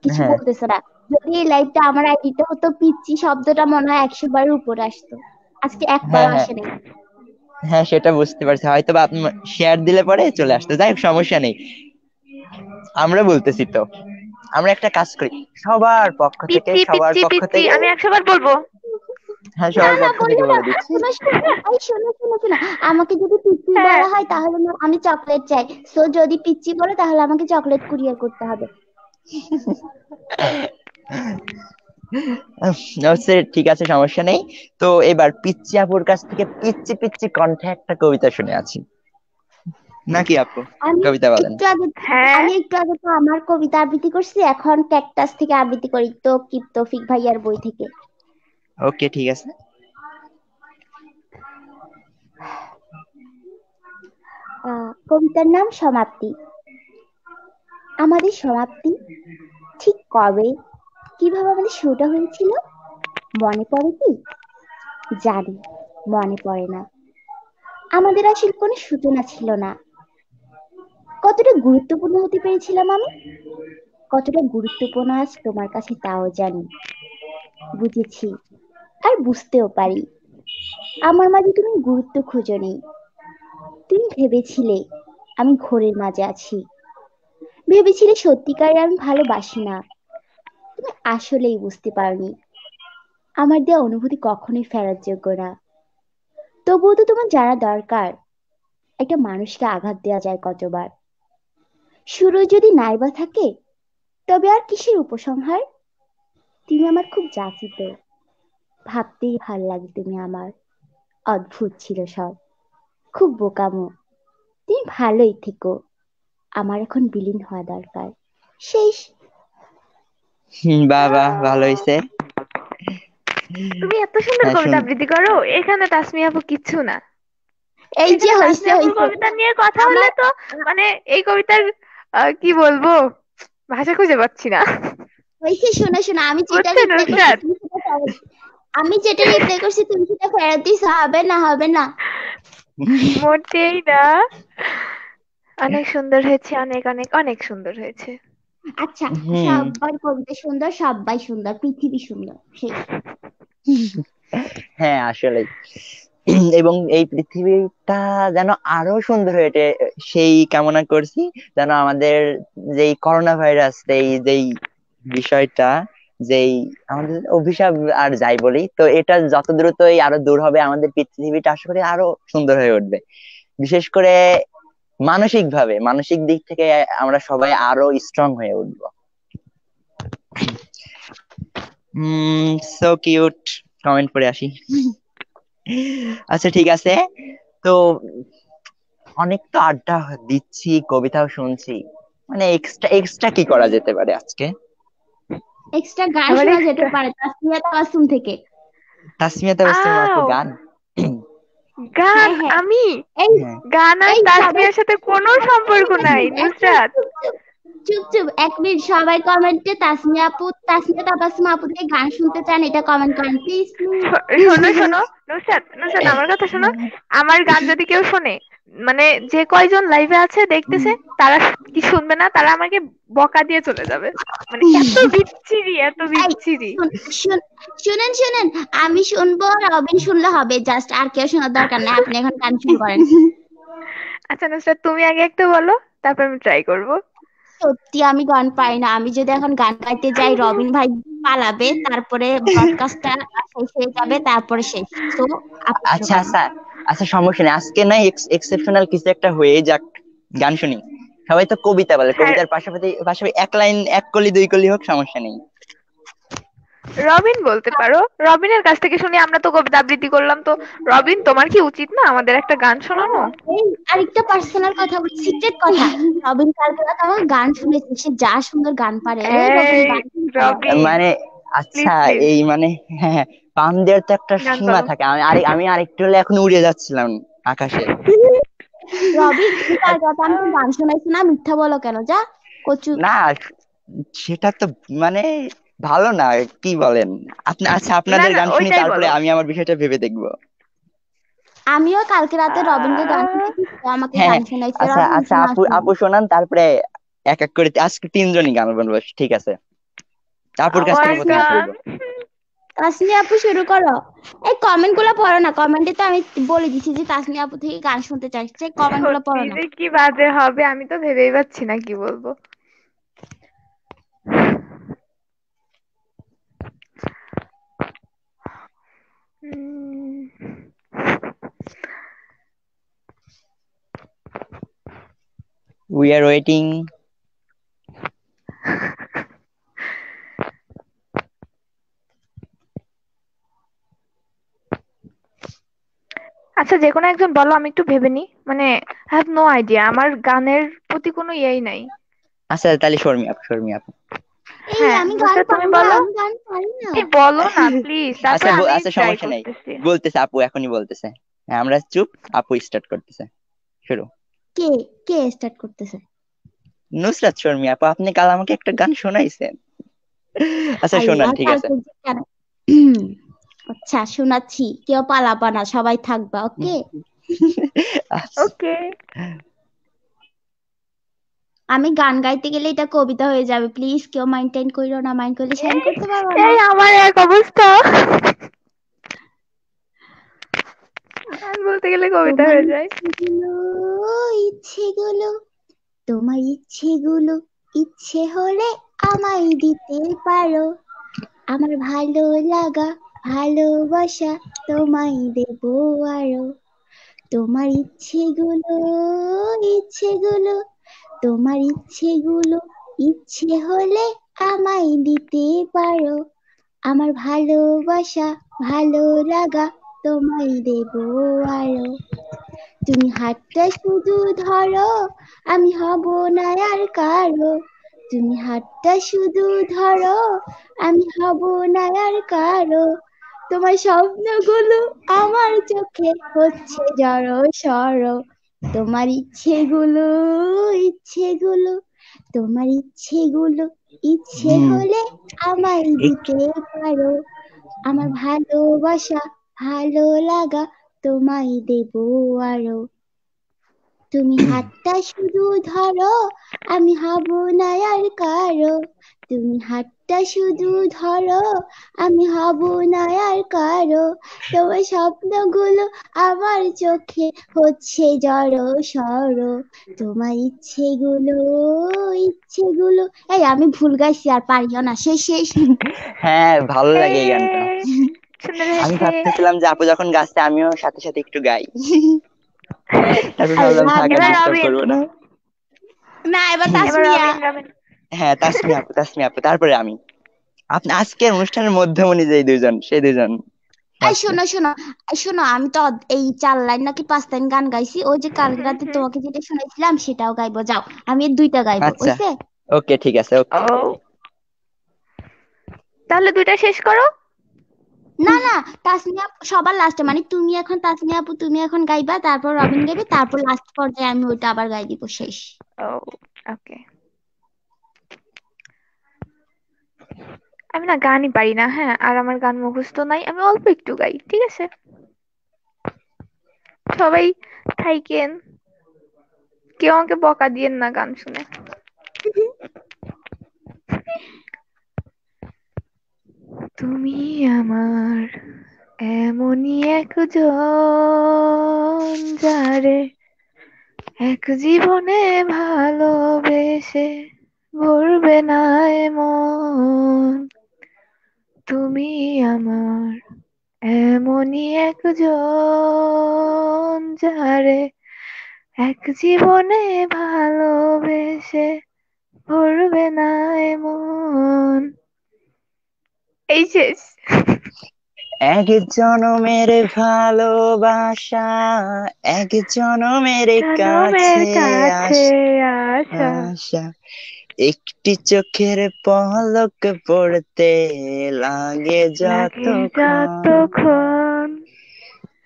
কিছু হ্যাঁ বলতেছে না। যদি এই লাইভটা আমার আইডিতে হতো, পিচ্চি শব্দটা মনে হয় 100 বারের উপরে আসতো, আজকে হ্যাঁ একবারও হ্যাঁ আসে নাই। হ্যাঁ, সেটা বুঝতে পারছি, হয়তো বা আপনি শেয়ার দিলে পরে চলে আসতো। যাই হোক, সমস্যা নেই, আমরা বলতেছি তো। আমরা একটা কাজ করি, সবার পক্ষ থেকে, পিচ্চি সবার পিচ্চি পক্ষ পিচ্চি, থেকে। আমি 100 বার বলবো। হ্যাঁ, না সবার না পক্ষ থেকে বললো না, বলে দিচ্ছি। শোনো শোনো, এই শোনো শোনো শোনো, আমাকে যদি পিচ্চি হ্যাঁ। বলা হয় তাহলে আমি চকলেট চাই। সো যদি পিচ্চি বলে তাহলে আমাকে চকলেট কুরিয়ার করতে হবে। আচ্ছা, ঠিক আছে, সমস্যা নেই। তো এবার পিচ্চি আপুর কাছ থেকে পিচ্চি পিচ্চি কণ্ঠে একটা কবিতা শুনে আছি, নাকি আপু? আমি কবিতা বলেন। একটু আগে হ্যাঁ। আমি একটু আগে তো আমার কবিতা আবৃত্তি করছি, এখন ক্যাকটাস থেকে আবৃত্তি করি তো, কি তৌফিক ভাইয়ার বই থেকে। ওকে, ঠিক আছে। কবিতার নাম সমাপ্তি। আমাদের সমাপ্তি ঠিক কবে, কিভাবে আমাদের শুরুটা হয়েছিল মনে পড়ে কি? জানি, মনে পড়ে না। আমাদের আসলে কোনো সূচনা ছিল না। কতটা গুরুত্বপূর্ণ হতে পেরেছিলাম আমি, কতটা গুরুত্বপূর্ণ আজ তোমার কাছে তাও জানি। বুঝেছি আর বুঝতেও পারি, আমার মাঝে তুমি গুরুত্ব খোঁজনি। তুমি ভেবেছিলে আমি ঘোরের মাঝে আছি, ভেবেছিলে সত্যিকারের আমি ভালোবাসি না। তুমি আসলেই বুঝতে পারোনি, আমার দেওয়া অনুভূতি কখনোই ফেরার যোগ্য না। তবুও তো তোমার জানা দরকার, একটা মানুষকে আঘাত দেওয়া যায় কতবার। শুরু যদি নাইবা থাকে, তবে আর কিসের উপসংহার? তুমি আমার খুব যাচিত, ভাবতেই ভাল লাগে তুমি আমার। অদ্ভুত ছিল সব, খুব বোকামো। তুমি ভালোই থেকো, আমার এখন বিলীন হওয়া দরকার। শেষ। বাহ বাহ, ভালো হয়েছে। তুমি এত সুন্দর হ্যাঁ কবিতা আবৃত্তি করো, এখানে তাসমিয়া আপু কিচ্ছু না। এই যে এখানে হয়েছে তাসমিয়া আপুর হয়েছে কবিতা নিয়ে কথা হলে আমার তো মানে এই কবিতার কি বলবো, ভাষা খুঁজে পাচ্ছি না। হয়েছে, শোনো শোনো, বুঝছেন নুসরাত? আমি যেটা রিপ্লাই করছি তুমি সেটা ফেরত দিছো, হবে না হবে না। মোটেই না। অনেক সুন্দর হয়েছে, অনেক অনেক অনেক সুন্দর হয়েছে। আচ্ছা, হুম। সবার কবিতা সুন্দর, সবাই সুন্দর, পৃথিবী সুন্দর, শেষ। হ্যাঁ, আসলেই। এবং এই পৃথিবীটা যেন আরো সুন্দর হয়ে ওঠে, সেই কামনা করছি। যেন আমাদের যেই করোনা ভাইরাস, যেই বিষয়টা, যেই আমাদের অভিশাপ আর যাই বলি, তো এটা যত দ্রুতই আরো দূর হবে, আমাদের পৃথিবীটা আশা করি আরো সুন্দর হয়ে উঠবে। বিশেষ করে মানসিক দিক থেকে আমরা সবাই আরো স্ট্রং হয়ে উঠবো। So cute. কমেন্ট করে আসি। আচ্ছা ঠিক আছে। তো অনেক তো আড্ডা দিচ্ছি, কবিতাও শুনছি, মানে এক্সট্রা এক্সট্রা কি করা যেতে পারে আজকে? এক্সট্রা গান আবার শোনা যেতে এক্সট্রা পারে তাসমিয়া তাবাসসুম থেকে। তাসমিয়া তাবাসসুম আপু আও, গান? গান? হ্যাঁ হ্যাঁ, আমি এই হ্যাঁ। গান আর এই সবাই, তাসমিয়ার সাথে কোনো সম্পর্ক নাই এক মিনিট, নুসরাত। চুপ চুপ চুপ চুপ, 1 মিনিট, সবাই কমেন্টে তাসমিয়া তাবাসসুম আপু থেকে গান শুনতে চান এটা কমেন্ট করেন প্লিজ প্লিজ। শোনো শোনো, নুসরাত নুসরাত আমার কথা শোনো। আমার গান যদি কেউ শোনে, মানে যে কয়জন লাইভে আছে দেখতেছে, তারা কি শুনবে না, তারা আমাকে বকা দিয়ে চলে যাবে। মানে এত বিচ্ছিরি, এত এই বিচ্ছিরি। শুনেন শুনেন, আমি শুনবো, রবিন শুনলে হবে জাস্ট, আর কেউ শোনার দরকার নেই, আপনি এখন গান শুরু করেন। আচ্ছা নুসরাত, তুমি আগে একটা বলো, তারপর আমি ট্রাই করবো। সত্যি আমি গান পাই না, আমি যদি এখন গান গাইতে যাই রবিন ভাই পালাবে, তারপরে ব্রডকাস্টটা শেষ হয়ে যাবে, তারপরে শেষ। তো আপনি শুরু আচ্ছা করেন। আচ্ছা। আচ্ছা, সমস্যা নেই, আজকে না এক্সেপশনাল কিছু একটা হয়ে যাক, গান শুনি। সবাই তো কবিতা বলে, হ্যাঁ, কবিতার পাশাপাশি পাশাপাশি এক লাইন, এক কলি দুই কলি হোক, সমস্যা নেই। রবিন বলতে পারো। রবিনের কাছ থেকে শুনি, আমরা তো কবিতা আবৃত্তি করলাম তো। রবিন, তোমার কি উচিত না আমাদের একটা গান শোনানো? এই আরেকটা পার্সোনাল কথা বলি, সিক্রেট কথা। রবিন কালকে রাতে আমার গান শুনেছে, সে যা সুন্দর গান পারে। এই রবিন এই গান শুনতে হবে। রবিন, মানে আচ্ছা, প্লিজ প্লিজ এই মানে হ্যাঁ হ্যাঁ, পাম দেওয়ার তো একটা গান সীমা করো। থাকে। আমি আরেকটু হলে এখন উড়ে যাচ্ছিলাম আকাশে। রবিন, তুমি কালকে রাতে আমাকে আহ, গান শোনাইছো না, মিথ্যা বলো কেন? যা কচু। না, সেটা তো মানে ভালো না, কি বলেন আপনি? আচ্ছা, না আপনাদের না, গান শুনি, ওইটাই তারপরে বলো। আমি আমার বিষয়টা ভেবে দেখবো। আমিও কালকে রাতে রবিনকে গান আহ, শুনেছি, সে আমাকে হ্যাঁ গান হ্যাঁ, শোনাইছে। আচ্ছা রবিন আচ্ছা, শোনা আপু শোনা। আপু শোনান, তারপরে এক এক করে আজকে তিনজনই গান বলবো, ঠিক আছে? আপুর কাছ আমার থেকে তাসনিয়া প্রথমে আপু, গান। শুনবো। তাসনিয়া আপু শুরু করো। এই কমেন্ট গুলো পড়ো না, কমেন্টে তো আমি বলে দিছি যে তাসনিয়া আপু থেকে গান শুনতে চাইছে, কমেন্ট গুলো সত্যি পড়ো না। যে কি বাজে হবে, আমি তো ভেবেই পাচ্ছি না কি বলবো। উম, উই আর ওয়েটিং। আচ্ছা, যে কোনো একজন বলো, আমি একটু ভেবে নি। মানে আই হ্যাভ নো আইডিয়া, আমার গানের প্রতি কোনো ইয়েই নাই। আচ্ছা তাহলে শর্মি আপু, শর্মি আপু। এই হ্যাঁ, আমি গান নুসরাত তুমি পারি না, বলো। আমি গান পারি না। এই বলো না প্লিজ, আচ্ছা তারপরে আমি আচ্ছা, ট্রাই সমস্যা নেই, করতেছি। বলতেছে আপু, এখনই বলতেছে। হ্যাঁ, আমরা চুপ, আপু স্টার্ট করতেছে, শুরু। কে কে স্টার্ট করতেছে? নুসরাত শর্মি আপু, আপনি কাল আমাকে একটা গান শোনাইছেন। আচ্ছা শোনান, আল্লাহ, ঠিক আছে। কালকে যে কেন। আচ্ছা শোনাচ্ছি, কেউ পালাবা না, সবাই থাকবা, ওকে? আচ্ছা। ওকে। আমি গান গাইতে গেলে এটা কবিতা হয়ে যাবে, প্লিজ কেউ মাইন্ড কইরো না, মাইন্ড করলে সাইন এই করতে পারবো না। এই আমার এক অবস্থা। গান বলতে গেলে কবিতা তোমার হয়ে যায়। ইচ্ছেগুলো, ইচ্ছেগুলো, তোমার ইচ্ছেগুলো, ইচ্ছে হলে আমায় দিতে পারো। আমার ভালো লাগা, ভালোবাসা তোমায় দেবো আরো। তোমার ইচ্ছেগুলো, ইচ্ছেগুলো, তোমার ইচ্ছেগুলো, ইচ্ছে হলে আমায় দিতে পারো। আমার ভালোবাসা, ভালো লাগা তোমায় দেবো আরো। তুমি হাতটা শুধু ধরো, আমি হব না আর কারো। তুমি হাতটা শুধু ধরো, আমি হব না আর কারো। তোমার স্বপ্নগুলো আমার চোখে হচ্ছে জড় সড়। তোমার ইচ্ছেগুলো, ইচ্ছেগুলো, তোমার ইচ্ছেগুলো, ইচ্ছে হুম। হলে আমায় এক- দিতে পারো। আমার ভালোবাসা, ভালো লাগা তোমায় দেবো আরো। তুমি হাতটা শুধু ধরো, আমি হব না আর কারো। তুমি হাতটা শুধু ধরো, আমি হব না আর কারো। তোমার স্বপ্নগুলো আমার চোখে হচ্ছে জড় সড়। তোমার ইচ্ছেগুলো, ইচ্ছেগুলো। এই আমি ভুল গাইছি, আর পারিও না, শেষ শেষ। হ্যাঁ, ভালো লাগে এই গানটা। এই সুন্দর আমি হয়েছে। ভাবতেছিলাম যে আপু যখন গাচ্ছে, আমিও সাথে সাথে একটু গাই। তারপর ভাবলাম আল্লাহ, থাক, আর এবার ডিস্টার্ব রবিন। করবো না। না এবার এবার তাসমিয়া। রবিন, রবিন। হ্যাঁ, তাসমি আপু, তাসমি আপু, তারপরে আমি। আপনি আজকের অনুষ্ঠানের মধ্যমণি যে দুইজন, সেই দুইজন এই ফার্স্টে। শোনো শোনো, এই শোনো, আমি তো এই 4 লাইন নাকি 5 লাইন গান গাইছি, ওই যে কালকে হুম রাতে হুম। তোমাকে যেটা শুনাইছিলাম সেটাও গাইবো, যাও। আমি এই দুইটা গাইবো, আচ্ছা, ওইছে? ওকে, ঠিক আছে, ওকে। ও, তাহলে দুইটা শেষ করো। না না, তাসনিয়া আপু সবার লাস্টে, মানে তুমি এখন, তাসনিয়া আপু তুমি এখন গাইবা, তারপর রবিন গাইবে, তারপর লাস্ট পর্যায়ে আমি ওইটা আবার গাই দিব, শেষ। ও, ওকে। আমি না গানই পারি না, হ্যাঁ, আর আমার গান মুখস্থ নাই, আমি অল্প একটু গাই, ঠিক আছে? সবাই থাইকেন, কেউ আমাকে বকা দিয়েন না গান শুনে। তুমি আমার এমনই একজন, যারে এক জীবনে ভালোবেসে ভরবে না এমন। তুমি আমার এমনই একজন, যারে এক জীবনে ভালোবেসে ভরবে না এমন। এই শেষ। এক জনমের ভালোবাসা, এক জনমের জনমের কাছে কাছে আস আসা, আশা, একটি চোখের পলক পড়তে লাগে লাগে যতক্ষণ। যতক্ষণ।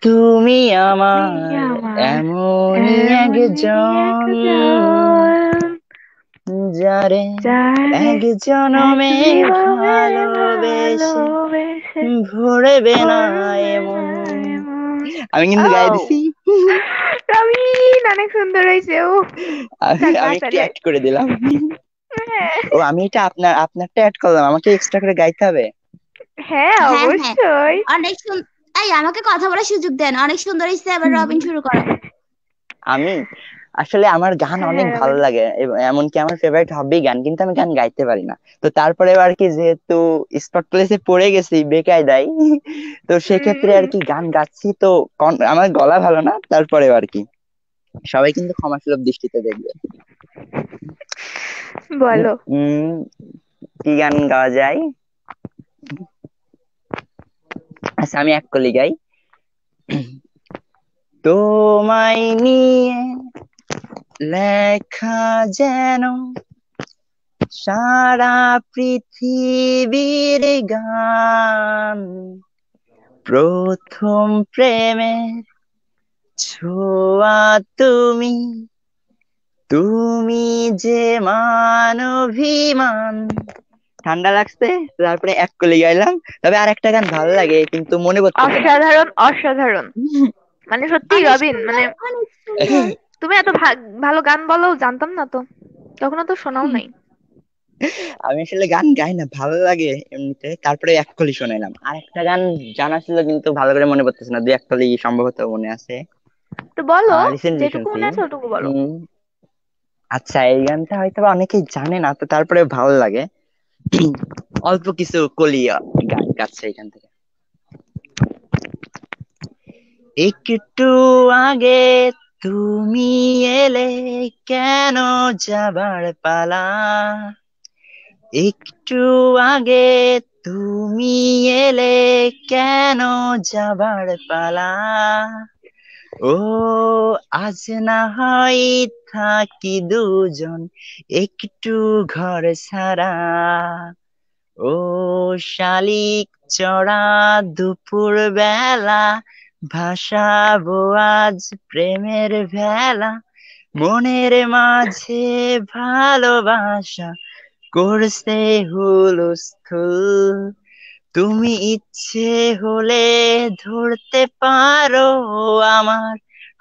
তুমি তুমি আমার আমার এমনই এমনই একজন, একজন, যারে যারে এক এক জনমে জীবনে ভালোবেসে ভালোবেসে ভরবে না ভরবে না এমন। এমন। আমি কিন্তু গাই ও দিছি। রবিন, অনেক সুন্দর হয়েছে। ও আমি যাক, আমি বাস একটু আগে। অ্যাড করে দিলাম। হ্যাঁ, ও আমি এটা আপনারটা অ্যাড করলাম, আমাকে এক্সট্রা করে গাইতে হবে? হ্যাঁ হ্যাঁ হ্যাঁ, অবশ্যই। অনেক সুন্দর। এই আমাকে কথা বলার সুযোগ দেন, অনেক সুন্দর হয়েছে। এবার রবিন শুরু করো। আমি আসলে আমার গান হ্যাঁ অনেক হ্যাঁ ভালো রবিন। লাগে, এমনকি আমার ফেভারিট হবেই গান, কিন্তু আমি গান গাইতে পারি না। তো তারপরে আর কি, যেহেতু স্পট প্লেসে পড়ে গেছি বেকায়দায়, তো সেক্ষেত্রে আর উম, কি গান গাচ্ছি তো। আমার গলা ভালো না, তারপরে আর কি সবাই কিন্তু ক্ষমাসুলভ দৃষ্টিতে দেখবে। বলো। উম কি গান গাওয়া যায়? আচ্ছা, আমি এক কলি গাই। তোমায় নিয়ে লেখা যেন সারা পৃথিবীর গান, প্রথম প্রেমের ছোঁয়া তুমি, তুমি যে মানভিমান। ঠান্ডা লাগছে, তারপরে এক কলি গাইলাম। তবে আর একটা গান ভালো লাগে কিন্তু মনে পড়তেছে না। অসাধারণ, অসাধারণ। মানে সত্যি অনেক রবিন, সুন্দর, মানে অনেক সুন্দর। তুমি এত ভালো গান বলো জানতাম না তো, কখনো তো শোনাও নাই। আমি আসলে গান গাই না, ভালো লাগে এমনিতে, তারপরে এক কলি শোনাইলাম। আর একটা গান জানা ছিল কিন্তু ভালো করে মনে পড়তেছে না, দুই এক কলি সম্ভবত মনে আছে। তো বলো, রিসেন্টলি যেটুকু শুনছি। মনে আছে ওটুকু বলো। উম আচ্ছা, এই গানটা হয়তো বা অনেকেই জানে না, তো তারপরে ভালো লাগে। অল্প কিছু কলি গান গাচ্ছে এখান থেকে। একটু আগে তুমি এলে, কেন যাবার পালা, একটু আগে তুমি এলে, কেন যাবার পালা, ও আজ না হয় থাকি দুজন একটু ঘর ছাড়া, ও শালিক চড়া দুপুর বেলা, ভাসাবো আজ প্রেমের ভেলা, মনের মাঝে ভালোবাসা করছে হুলস্থুল, তুমি ইচ্ছে হলে ধরতে পারো আমার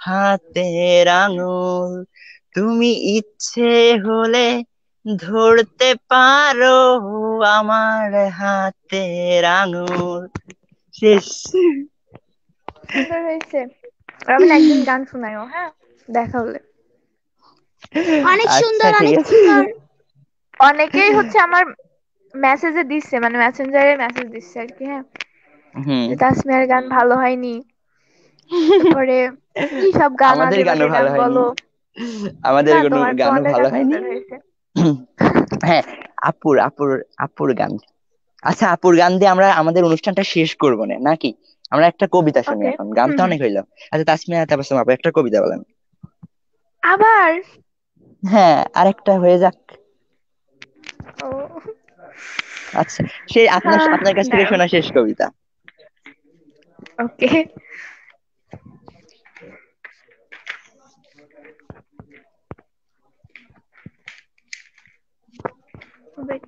হাতের আঙুল, তুমি ইচ্ছে হলে ধরতে পারো আমার হাতের আঙুল। শেষ। সুন্দর হয়েছে। রবিন, একদিন গান শোনায়ও, হ্যাঁ, দেখা হলে। অনেক আচ্ছা সুন্দর, ঠিক অনেক আছে। সুন্দর। অনেকেই হচ্ছে আমার মেসেজে দিচ্ছে, মানে মেসেঞ্জারে মেসেজ দিচ্ছে আর কি, হ্যাঁ, হুম। যে তাসমিয়ার গান ভালো হয়নি, তারপরে কি সব গান আমাদের আজে গানও বাজে গান ভালো হয়নি, বলো। আমাদের না, কোনো গানও তোমাদের ভালো গান হয়নি। সুন্দর হয়েছে। হ্যাঁ, আপুর আপুর আপুর গান। আচ্ছা, আপুর গান দিয়ে আমরা আমাদের অনুষ্ঠানটা শেষ করবো না নাকি? আমরা একটা কবিতা শুনি, ওকে। এখন গান হুম তো হুম। অনেক হইলো। আচ্ছা, তাসমিয়া তাবাসসুম আপু একটা কবিতা বলেন। আবার। হ্যাঁ, আরেকটা হয়ে যাক। ও, আচ্ছা, সে আপনার হ্যাঁ, আপনার কাছ থেকে দাঁড়াও। শোনা শেষ কবিতা। ওকে, ওয়েট।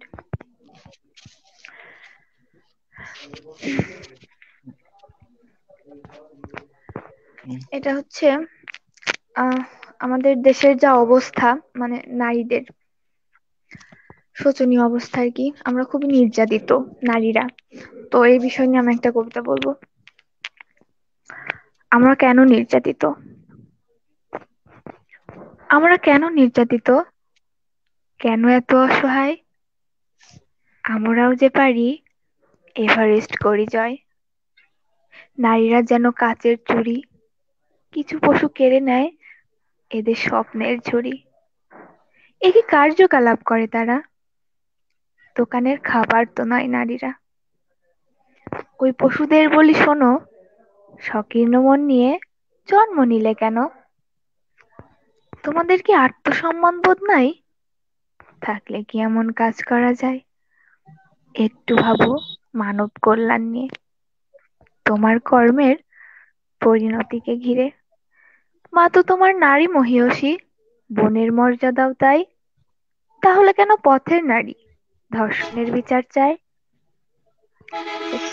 হুম, এটা হচ্ছে আহ আমাদের দেশের যা অবস্থা, মানে নারীদের শোচনীয় অবস্থা আর কি, আমরা খুবই নির্যাতিত নারীরা। তো এই বিষয় নিয়ে আমি একটা কবিতা বলবো। আমরা কেন নির্যাতিত? আমরা কেন নির্যাতিত? কেন এত অসহায়? আমরাও যে পারি এভারেস্ট করি জয়। নারীরা যেন কাচের চুড়ি, কিছু পশু কেড়ে নেয় এদের স্বপ্নের ঝুড়ি। এ কি কার্যকলাপ করে তারা? দোকানের খাবার তো নয় নারীরা। ওই পশুদের বলি শোনো, সংকীর্ণ মন নিয়ে জন্ম নিলে কেন? তোমাদের কি আত্মসম্মান বোধ নাই? থাকলে কি এমন কাজ করা যায়? একটু ভাবো মানব কল্যাণ নিয়ে, তোমার কর্মের পরিণতিকে ঘিরে। মা তো তোমার নারী মহীয়সী, বোনের মর্যাদাও তাই। তাহলে কেন পথের নারী ধর্ষণের বিচার চায়? শেষ।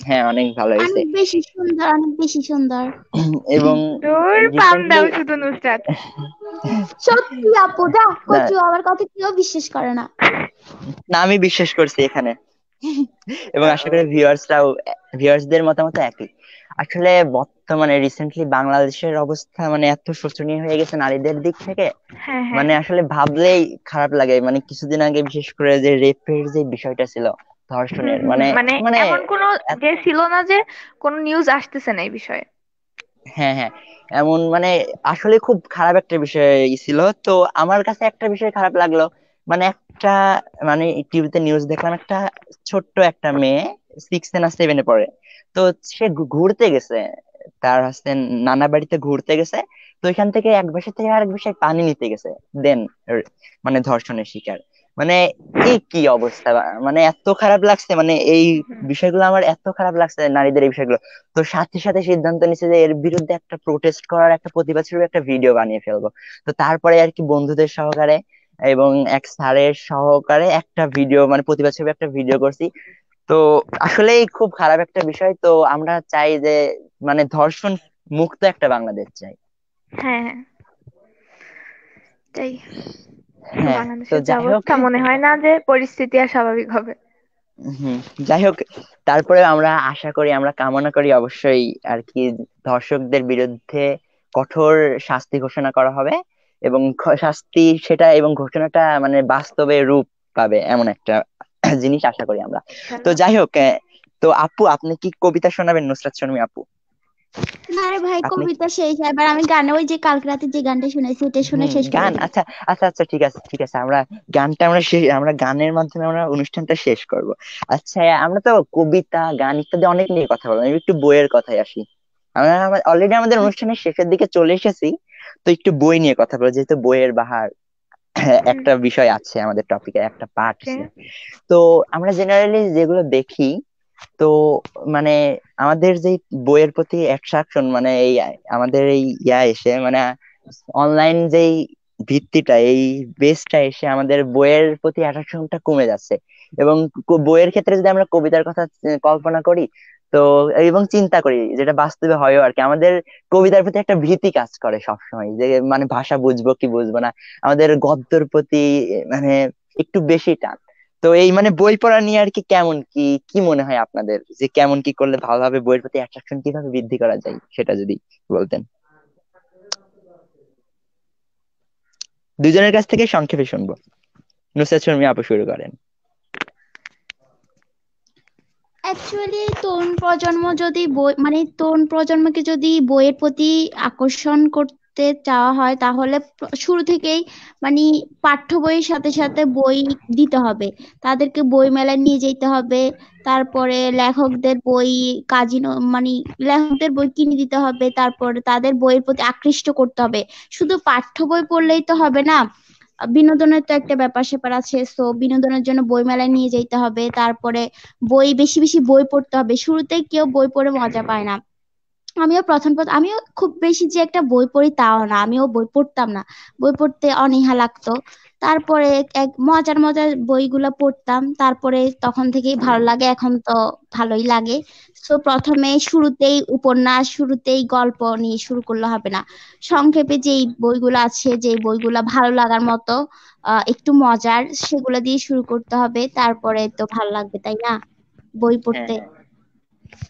হ্যাঁ, অনেক ভালো হয়েছে। অনেক বেশি সুন্দর, অনেক বেশি সুন্দর। এবং তোর পাম রিসেন্টলি দাও শুধু নুসরাত। সত্যি আপু, যা না, কচু আমার কথা কেউ বিশ্বাস করে না। না, আমি বিশ্বাস করছি এখানে। এবং আশা করি ভিউয়ার্সদের মতামত একই। আসলে বর্তমানে রিসেন্টলি বাংলাদেশের অবস্থা মানে এত শোচনীয় হয়ে গেছে নারীদের দিক থেকে, হ্যাঁ হ্যাঁ। মানে আসলে ভাবলেই খারাপ লাগে। মানে কিছুদিন আগে বিশেষ করে যে রেপের যে বিষয়টা ছিল, ধর্ষণের, মানে মানে মানে এমন কোনো এত- যে ছিল না যে কোনো নিউজ আসতেছে না এই বিষয়ে। হ্যাঁ, হ্যাঁ, এমন মানে আসলে খুব খারাপ একটা বিষয় ছিল। তো আমার কাছে একটা বিষয় খারাপ লাগলো, মানে একটা, মানে টিভিতে নিউজ দেখলাম, একটা ছোট্ট একটা মেয়ে 6 না 7 পড়ে। তো সে ঘুরতে গেছে, তার হচ্ছে নানা বাড়িতে ঘুরতে গেছে। তো এখান থেকে এক বাসা থেকে আরেক বাসায় পানি নিতে গেছে, দেন মানে ধর্ষণের শিকার। মানে এই কি অবস্থা! মানে এত খারাপ লাগছে, মানে এই বিষয়গুলো আমার এত খারাপ লাগছে, নারীদের এই বিষয়গুলো। তো সাথে সাথে সিদ্ধান্ত নিচ্ছে যে এর বিরুদ্ধে একটা প্রোটেস্ট করার, একটা প্রতিবাদ স্বরূপ একটা ভিডিও বানিয়ে ফেলবো। তো তারপরে আর কি বন্ধুদের সহকারে এবং এক স্যারের সহকারে একটা ভিডিও, মানে প্রতিবাদ স্বরূপ একটা ভিডিও করছি। তো আসলেই খুব খারাপ একটা বিষয়। তো আমরা চাই যে মানে ধর্ষণ মুক্ত একটা বাংলাদেশ চাই। হ্যাঁ হ্যাঁ, তাই। হ্যাঁ, তো বাংলাদেশের যে যাই হোক। অবস্থা, মনে হয় না যে পরিস্থিতি আর স্বাভাবিক হবে। হম, যাই হোক, তারপরে আমরা আশা করি, আমরা কামনা করি অবশ্যই আর কি ধর্ষকদের বিরুদ্ধে কঠোর শাস্তি ঘোষণা করা হবে। এবং শাস্তি সেটা এবং ঘোষণাটা মানে বাস্তবে রূপ পাবে, এমন একটা জিনিস আশা করি আমরা। তো ইনশাল্লাহ। যাই হোক, তো আপু, আপনি কি কবিতা শোনাবেন, নুসরাত শর্মী আপু? না রে ভাই, আপনি কবিতা শেষ। এবার আমি গানে, ওই যে কালকে রাতে যে গানটা শুনেছি ওটা শুনে শেষ করে গান, দিই। আচ্ছা, আচ্ছা, আচ্ছা, ঠিক আছে, ঠিক আছে, আমরা গানটা আমরা গানের মাধ্যমে আমরা অনুষ্ঠানটা শেষ করব। আচ্ছা, আমরা তো কবিতা, গান ইত্যাদি অনেক নিয়ে কথা বললাম, এবার একটু বইয়ের কথায় আসি। আমরা অলরেডি আমাদের অনুষ্ঠানের শেষের দিকে চলে এসেছি। তো একটু বই নিয়ে কথা বলবো, যেহেতু বইয়ের বাহার একটা বিষয় আছে আমাদের টপিকে, একটা পার্ট ওকে। আছে। তো আমরা জেনারেলি যেগুলো দেখি, তো মানে আমাদের যে বইয়ের প্রতি অ্যাট্রাকশন, মানে এই আমাদের এই এসে মানে অনলাইন যেই ভিত্তিটা, এই বেসটা এসে আমাদের বইয়ের প্রতি অ্যাট্রাকশনটা কমে যাচ্ছে। এবং বইয়ের ক্ষেত্রে যদি আমরা কবিতার কথা কল্পনা করি, তো এবং চিন্তা করি, যেটা বাস্তবে হয় আর কি, আমাদের কবিতার প্রতি একটা ভীতি কাজ করে সবসময়, যে মানে ভাষা বুঝবো কি বুঝবো না। আমাদের গদ্যের প্রতি মানে একটু বেশি টান। তো এই মানে বই পড়া নিয়ে আর কি কেমন কি কি মনে হয় আপনাদের, যে কেমন কি করলে ভালোভাবে বইয়ের প্রতি অ্যাট্রাকশন কিভাবে বৃদ্ধি করা যায়, সেটা যদি বলতেন। দুজনের কাছ থেকে সংক্ষেপে শুনবো। নুসরাত শর্মী আপু শুরু করেন। অ্যাকচুয়ালি তরুণ প্রজন্ম যদি বই, মানে তরুণ প্রজন্মকে যদি বইয়ের প্রতি আকর্ষণ করতে চাওয়া হয়, তাহলে শুরু থেকেই মানে পাঠ্য বইয়ের সাথে সাথে বই দিতে হবে। তাদেরকে বই মেলায় নিয়ে যেতে হবে। তারপরে লেখকদের বই, মানে লেখকদের বই কিনে দিতে হবে। তারপরে তাদের বইয়ের প্রতি আকৃষ্ট করতে হবে। শুধু পাঠ্য বই পড়লেই তো হবে না, বিনোদনের তো একটা ব্যাপার স্যাপার আছে। সো বিনোদনের জন্য বই মেলায় নিয়ে যেতে হবে। তারপরে বই, বেশি বেশি বই পড়তে হবে। শুরুতে কেউ বই পড়ে মজা পায় না। আমিও খুব বেশি যে একটা বই পড়ি তাও না, আমিও বই পড়তাম না। বই পড়তে অনীহা লাগতো। তারপরে এক মজার মজার বইগুলো পড়তাম, তারপরে তখন থেকেই ভালো লাগে, এখন তো ভালোই লাগে। তো প্রথমে শুরুতেই উপন্যাস, শুরুতেই গল্প নিয়ে শুরু করলে হবে না। সংক্ষেপে যেই বইগুলো আছে, যে বইগুলো ভালো লাগার মতো, একটু মজার, সেগুলো দিয়ে শুরু করতে হবে। তারপরে তো ভালো লাগবে, তাই না, বই হ্যাঁ, পড়তে। হ্যাঁ,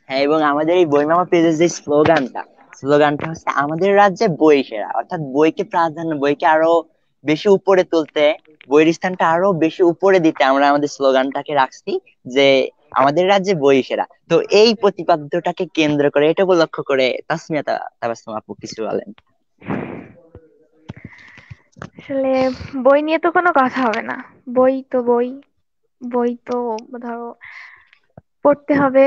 হ্যাঁ, এবং আমাদের এই বইমেলা পেজের যে স্লোগানটা হচ্ছে আমাদের রাজ্যে বই সেরা, অর্থাৎ বইকে প্রাধান্য, বইকে আরো বেশি উপরে তুলতে, বইয়ের স্থানটা আরো বেশি উপরে দিতে আমরা আমাদের স্লোগানটাকে রাখছি, যে আমাদের রাজ্যে বই সেরা। তো এই প্রতিপাদ্যটাকে কেন্দ্র করে, এটা উপলক্ষ করে তাসমিয়া তাবাসসুম আপু কিছু বলেন। আসলে বই নিয়ে তো কোনো কথা হবে না। বই তো বই, বই তো ধরো পড়তে হবে।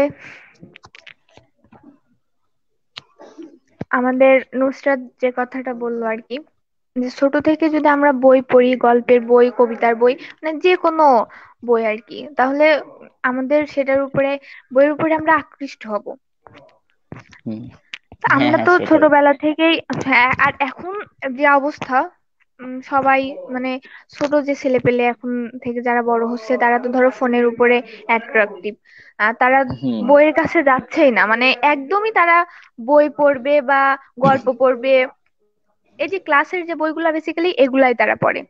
আমাদের নুসরাত যে কথাটা বললো আর কি, যে ছোট থেকে যদি আমরা বই পড়ি, গল্পের বই, কবিতার বই, মানে যে কোনো বই আর কি, তাহলে আমাদের সেটার উপরে, বইয়ের উপরে আমরা আকৃষ্ট হব। হুম। তা হ্যাঁ আমরা হ্যাঁ তো সেটাই। ছোটবেলা থেকেই, হ্যাঁ, আর এখন যে অবস্থা, সবাই মানে ছোট যে ছেলে পেলে এখন থেকে যারা বড় হচ্ছে তারা তো ধরো ফোনের উপরে অ্যাট্রাকটিভ। তারা হুম বইয়ের কাছে যাচ্ছেই না, মানে একদমই তারা বই পড়বে বা গল্প পড়বে, এই যে ক্লাসের যে বইগুলা বেসিক্যালি এগুলাই তারা পড়ে।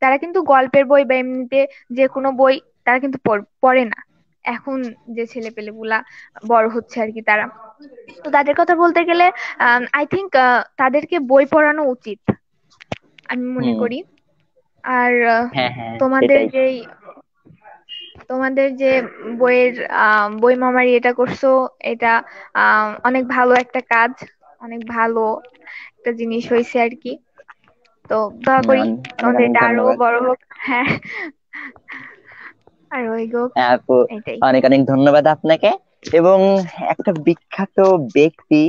তারা কিন্তু গল্পের বই বা এমনিতে যে কোনো বই তারা কিন্তু পড়ে না। এখন যে ছেলেপেলে গুলা বড় হচ্ছে আর কি, তারা তো তাদের কথা বলতে গেলে আই থিংক তাদেরকে বই পড়ানো উচিত, আমি মনে হুম। করি। আর হ্যাঁ হ্যাঁ তোমাদের সেটাই। যেই, তোমাদের যে বইয়ের বই মামারি এটা করছো, এটা অনেক ভালো একটা কাজ, অনেক ভালো একটা জিনিস হয়েছে আর কি। তো দোয়া করি অনেক তোমাদের অনেক এটা আরো ধন্যবাদ। বড় হোক। হ্যাঁ, আর ওই হোক, হ্যাঁ আপু, এটাই। অনেক অনেক ধন্যবাদ আপনাকে। এবং একটা বিখ্যাত ব্যক্তি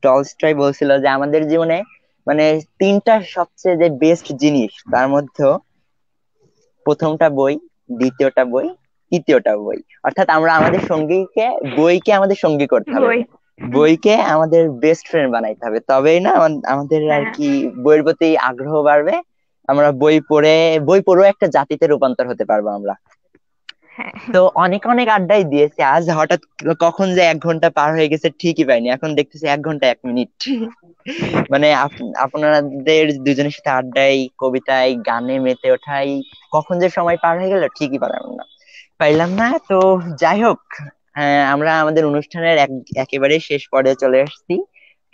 টলস্টয় বলছিল যে আমাদের জীবনে মানে তিনটা সবচেয়ে যে বেস্ট জিনিস, তার মধ্যে প্রথমটা বই, দ্বিতীয়টা বই, তৃতীয়টা বই। অর্থাৎ আমরা আমাদের সঙ্গীকে, বইকে আমাদের সঙ্গী করতে হবে, বই। বইকে আমাদের বেস্ট ফ্রেন্ড বানাইতে হবে, তবেই না আমাদের আর হ্যাঁ, কি বইয়ের প্রতি আগ্রহ বাড়বে। আমরা বই পড়ে, বই পড়েও একটা জাতিতে রূপান্তর হতে পারবো আমরা। হ্যাঁ। তো অনেক অনেক আড্ডাই দিয়েছি আজ, হঠাৎ কখন যে 1 ঘন্টা পার হয়ে গেছে ঠিকই পাইনি, এখন দেখতেছি 1 ঘন্টা 1 মিনিট। মানে আপনাদের দুজনের সাথে আড্ডায়, কবিতায়, গানে মেতে ওঠাই কখন যে সময় পার হয়ে গেল ঠিকই পাইলাম না তো। যাই হোক, আমরা আমাদের অনুষ্ঠানের একেবারে শেষ পর্যায়ে চলে আসছি।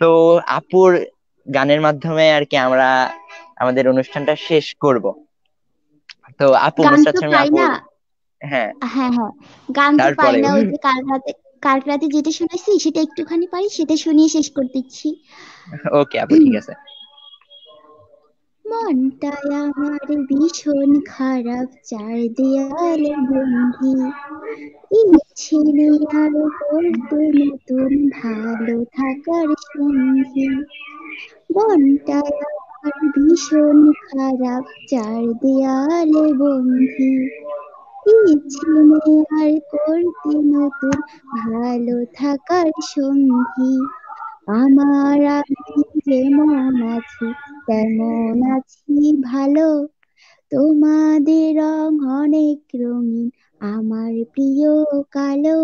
তো আপুর গানের মাধ্যমে আর কি আমরা আমাদের অনুষ্ঠানটা শেষ করব। তো আপু, গান নুসরাত তো শর্মী পাই না। আপুর, হ্যাঁ হ্যাঁ হ্যাঁ, গান তো পাই তারপরে না, ওই যে কাল রাতে যেটা শুনেছি সেটা একটুখানি পারি, সেটা শুনিয়ে শেষ করে দিচ্ছি। ওকে আপু ঠিক আছে। মনটাই আমার ভীষণ খারাপ, চার দেয়ালে বন্দি, ইচ্ছে নেই আর করতে নতুন ভালো থাকার সঙ্গী। মনটাই আমার ভীষণ খারাপ, চার দেয়ালে বন্দি, ইচ্ছে নেই আর করতে নতুন ভালো থাকার সঙ্গী। আমার আমি যেমন আছি তেমন আছি ভালো, তোমাদের রং অনেক রঙিন, আমার প্রিয় কালো।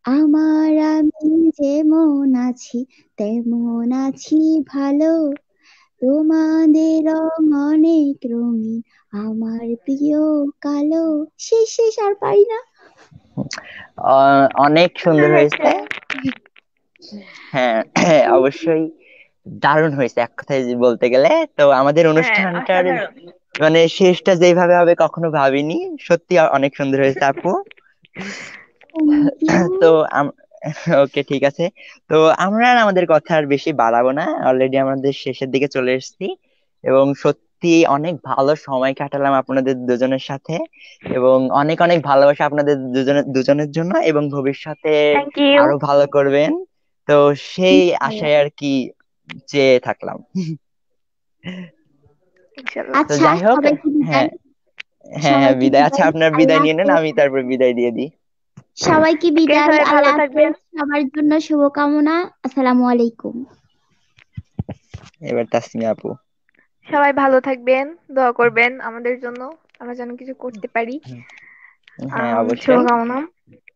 আমার আমি যেমন আছি তেমন আছি ভালো, তোমাদের রং অনেক রঙিন, আমার প্রিয় কালো। শেষ শেষ, আর পারি না। অনেক সুন্দর সুন্দর হয়েছে। হয়েছে। হ্যাঁ হ্যাঁ, অবশ্যই দারুণ হয়েছে এক কথায় বলতে গেলে। তো আমাদের হ্যাঁ, অনুষ্ঠানটার অসাধারণ। মানে শেষটা যেভাবে হবে কখনো ভাবিনি, সত্যি অনেক সুন্দর হয়েছে আপু। Thank you. তো ওকে ঠিক আছে। তো আমরা আর আমাদের কথা আর বেশি বাড়াবো না, অলরেডি আমাদের শেষের দিকে চলে এসেছি। এবং সত্যি অনেক ভালো সময় কাটালাম আপনাদের দুজনের সাথে। এবং অনেক অনেক ভালোবাসা আপনাদের দুজনের দুজনের জন্য, এবং ভবিষ্যতে থ্যাংক ইউ। আরো ভালো করবেন। তো সেই আশায় আর কি চেয়ে থাকলাম। ইনশাল্লাহ। তো আচ্ছা, যাই হোক, সবাইকে হ্যাঁ বিদায়। হ্যাঁ হ্যাঁ সবাইকে বিদায়। আচ্ছা বিদায়, আপনার আল্লাহ বিদায় নিয়ে নেন, হাফেজ। আমি তারপর বিদায় দিয়ে দিই। সবাইকে ওকে, বিদায়, সবাই ভালো আল্লাহ থাকবেন। হাফেজ, সবার জন্য শুভকামনা। আসসালামু আলাইকুম। এবার তাসমিয়া আপু। সবাই ভালো থাকবেন, দোয়া করবেন আমাদের জন্য, আমরা যেন কিছু করতে পারি। হ্যাঁ অবশ্যই, শুভকামনা।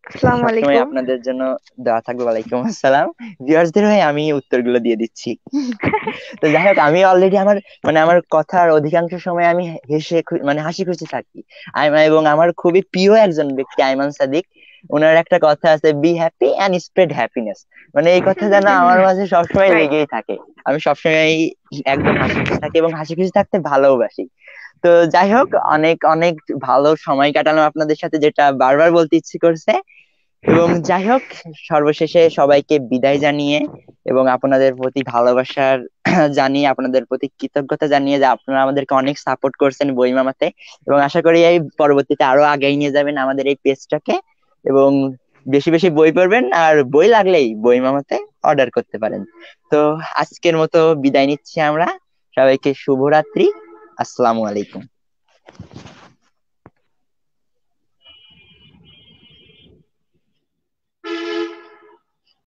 আসসালামু সবসময় আলাইকুম। আপনাদের জন্য দেওয়া থাকবে। ওয়ালাইকুম আসসালাম। ভিউয়ার্সদের হয়ে আমি উত্তরগুলো দিয়ে দিচ্ছি। তো যাই হোক, আমি অলরেডি আমার মানে আমার কথার অধিকাংশ সময় আমি মানে হাসি খুশি থাকি। এবং আমার খুবই প্রিয় একজন ব্যক্তি আইমান সাদিক, ওনার একটা কথা আছে, be happy and spread happiness. মানে এই কথা যেন আমার মাঝে সবসময় রাইট। লেগেই থাকে। আমি সবসময় একদম হাসি খুশি থাকি এবং হাসি খুশি থাকতে ভালোবাসি। তো যাই হোক, অনেক অনেক ভালো সময় কাটালাম আপনাদের সাথে, যেটা বারবার বলতে ইচ্ছে করছে। এবং যাই হোক, সর্বশেষে সবাইকে বিদায় জানিয়ে এবং আপনাদের প্রতি ভালোবাসার জানিয়ে, আপনাদের প্রতি কৃতজ্ঞতা জানিয়ে যে আপনারা আমাদেরকে অনেক সাপোর্ট করছেন বই মামাতে, এবং আশা করি এই পরবর্তীতে আরো আগাই নিয়ে যাবেন আমাদের এই পেজটাকে, এবং বেশি বেশি বই পড়বেন, আর বই লাগলেই বই মামাতে অর্ডার করতে পারেন। তো আজকের মতো বিদায় নিচ্ছি আমরা, সবাইকে শুভরাত্রি, আসসালামু আলাইকুম।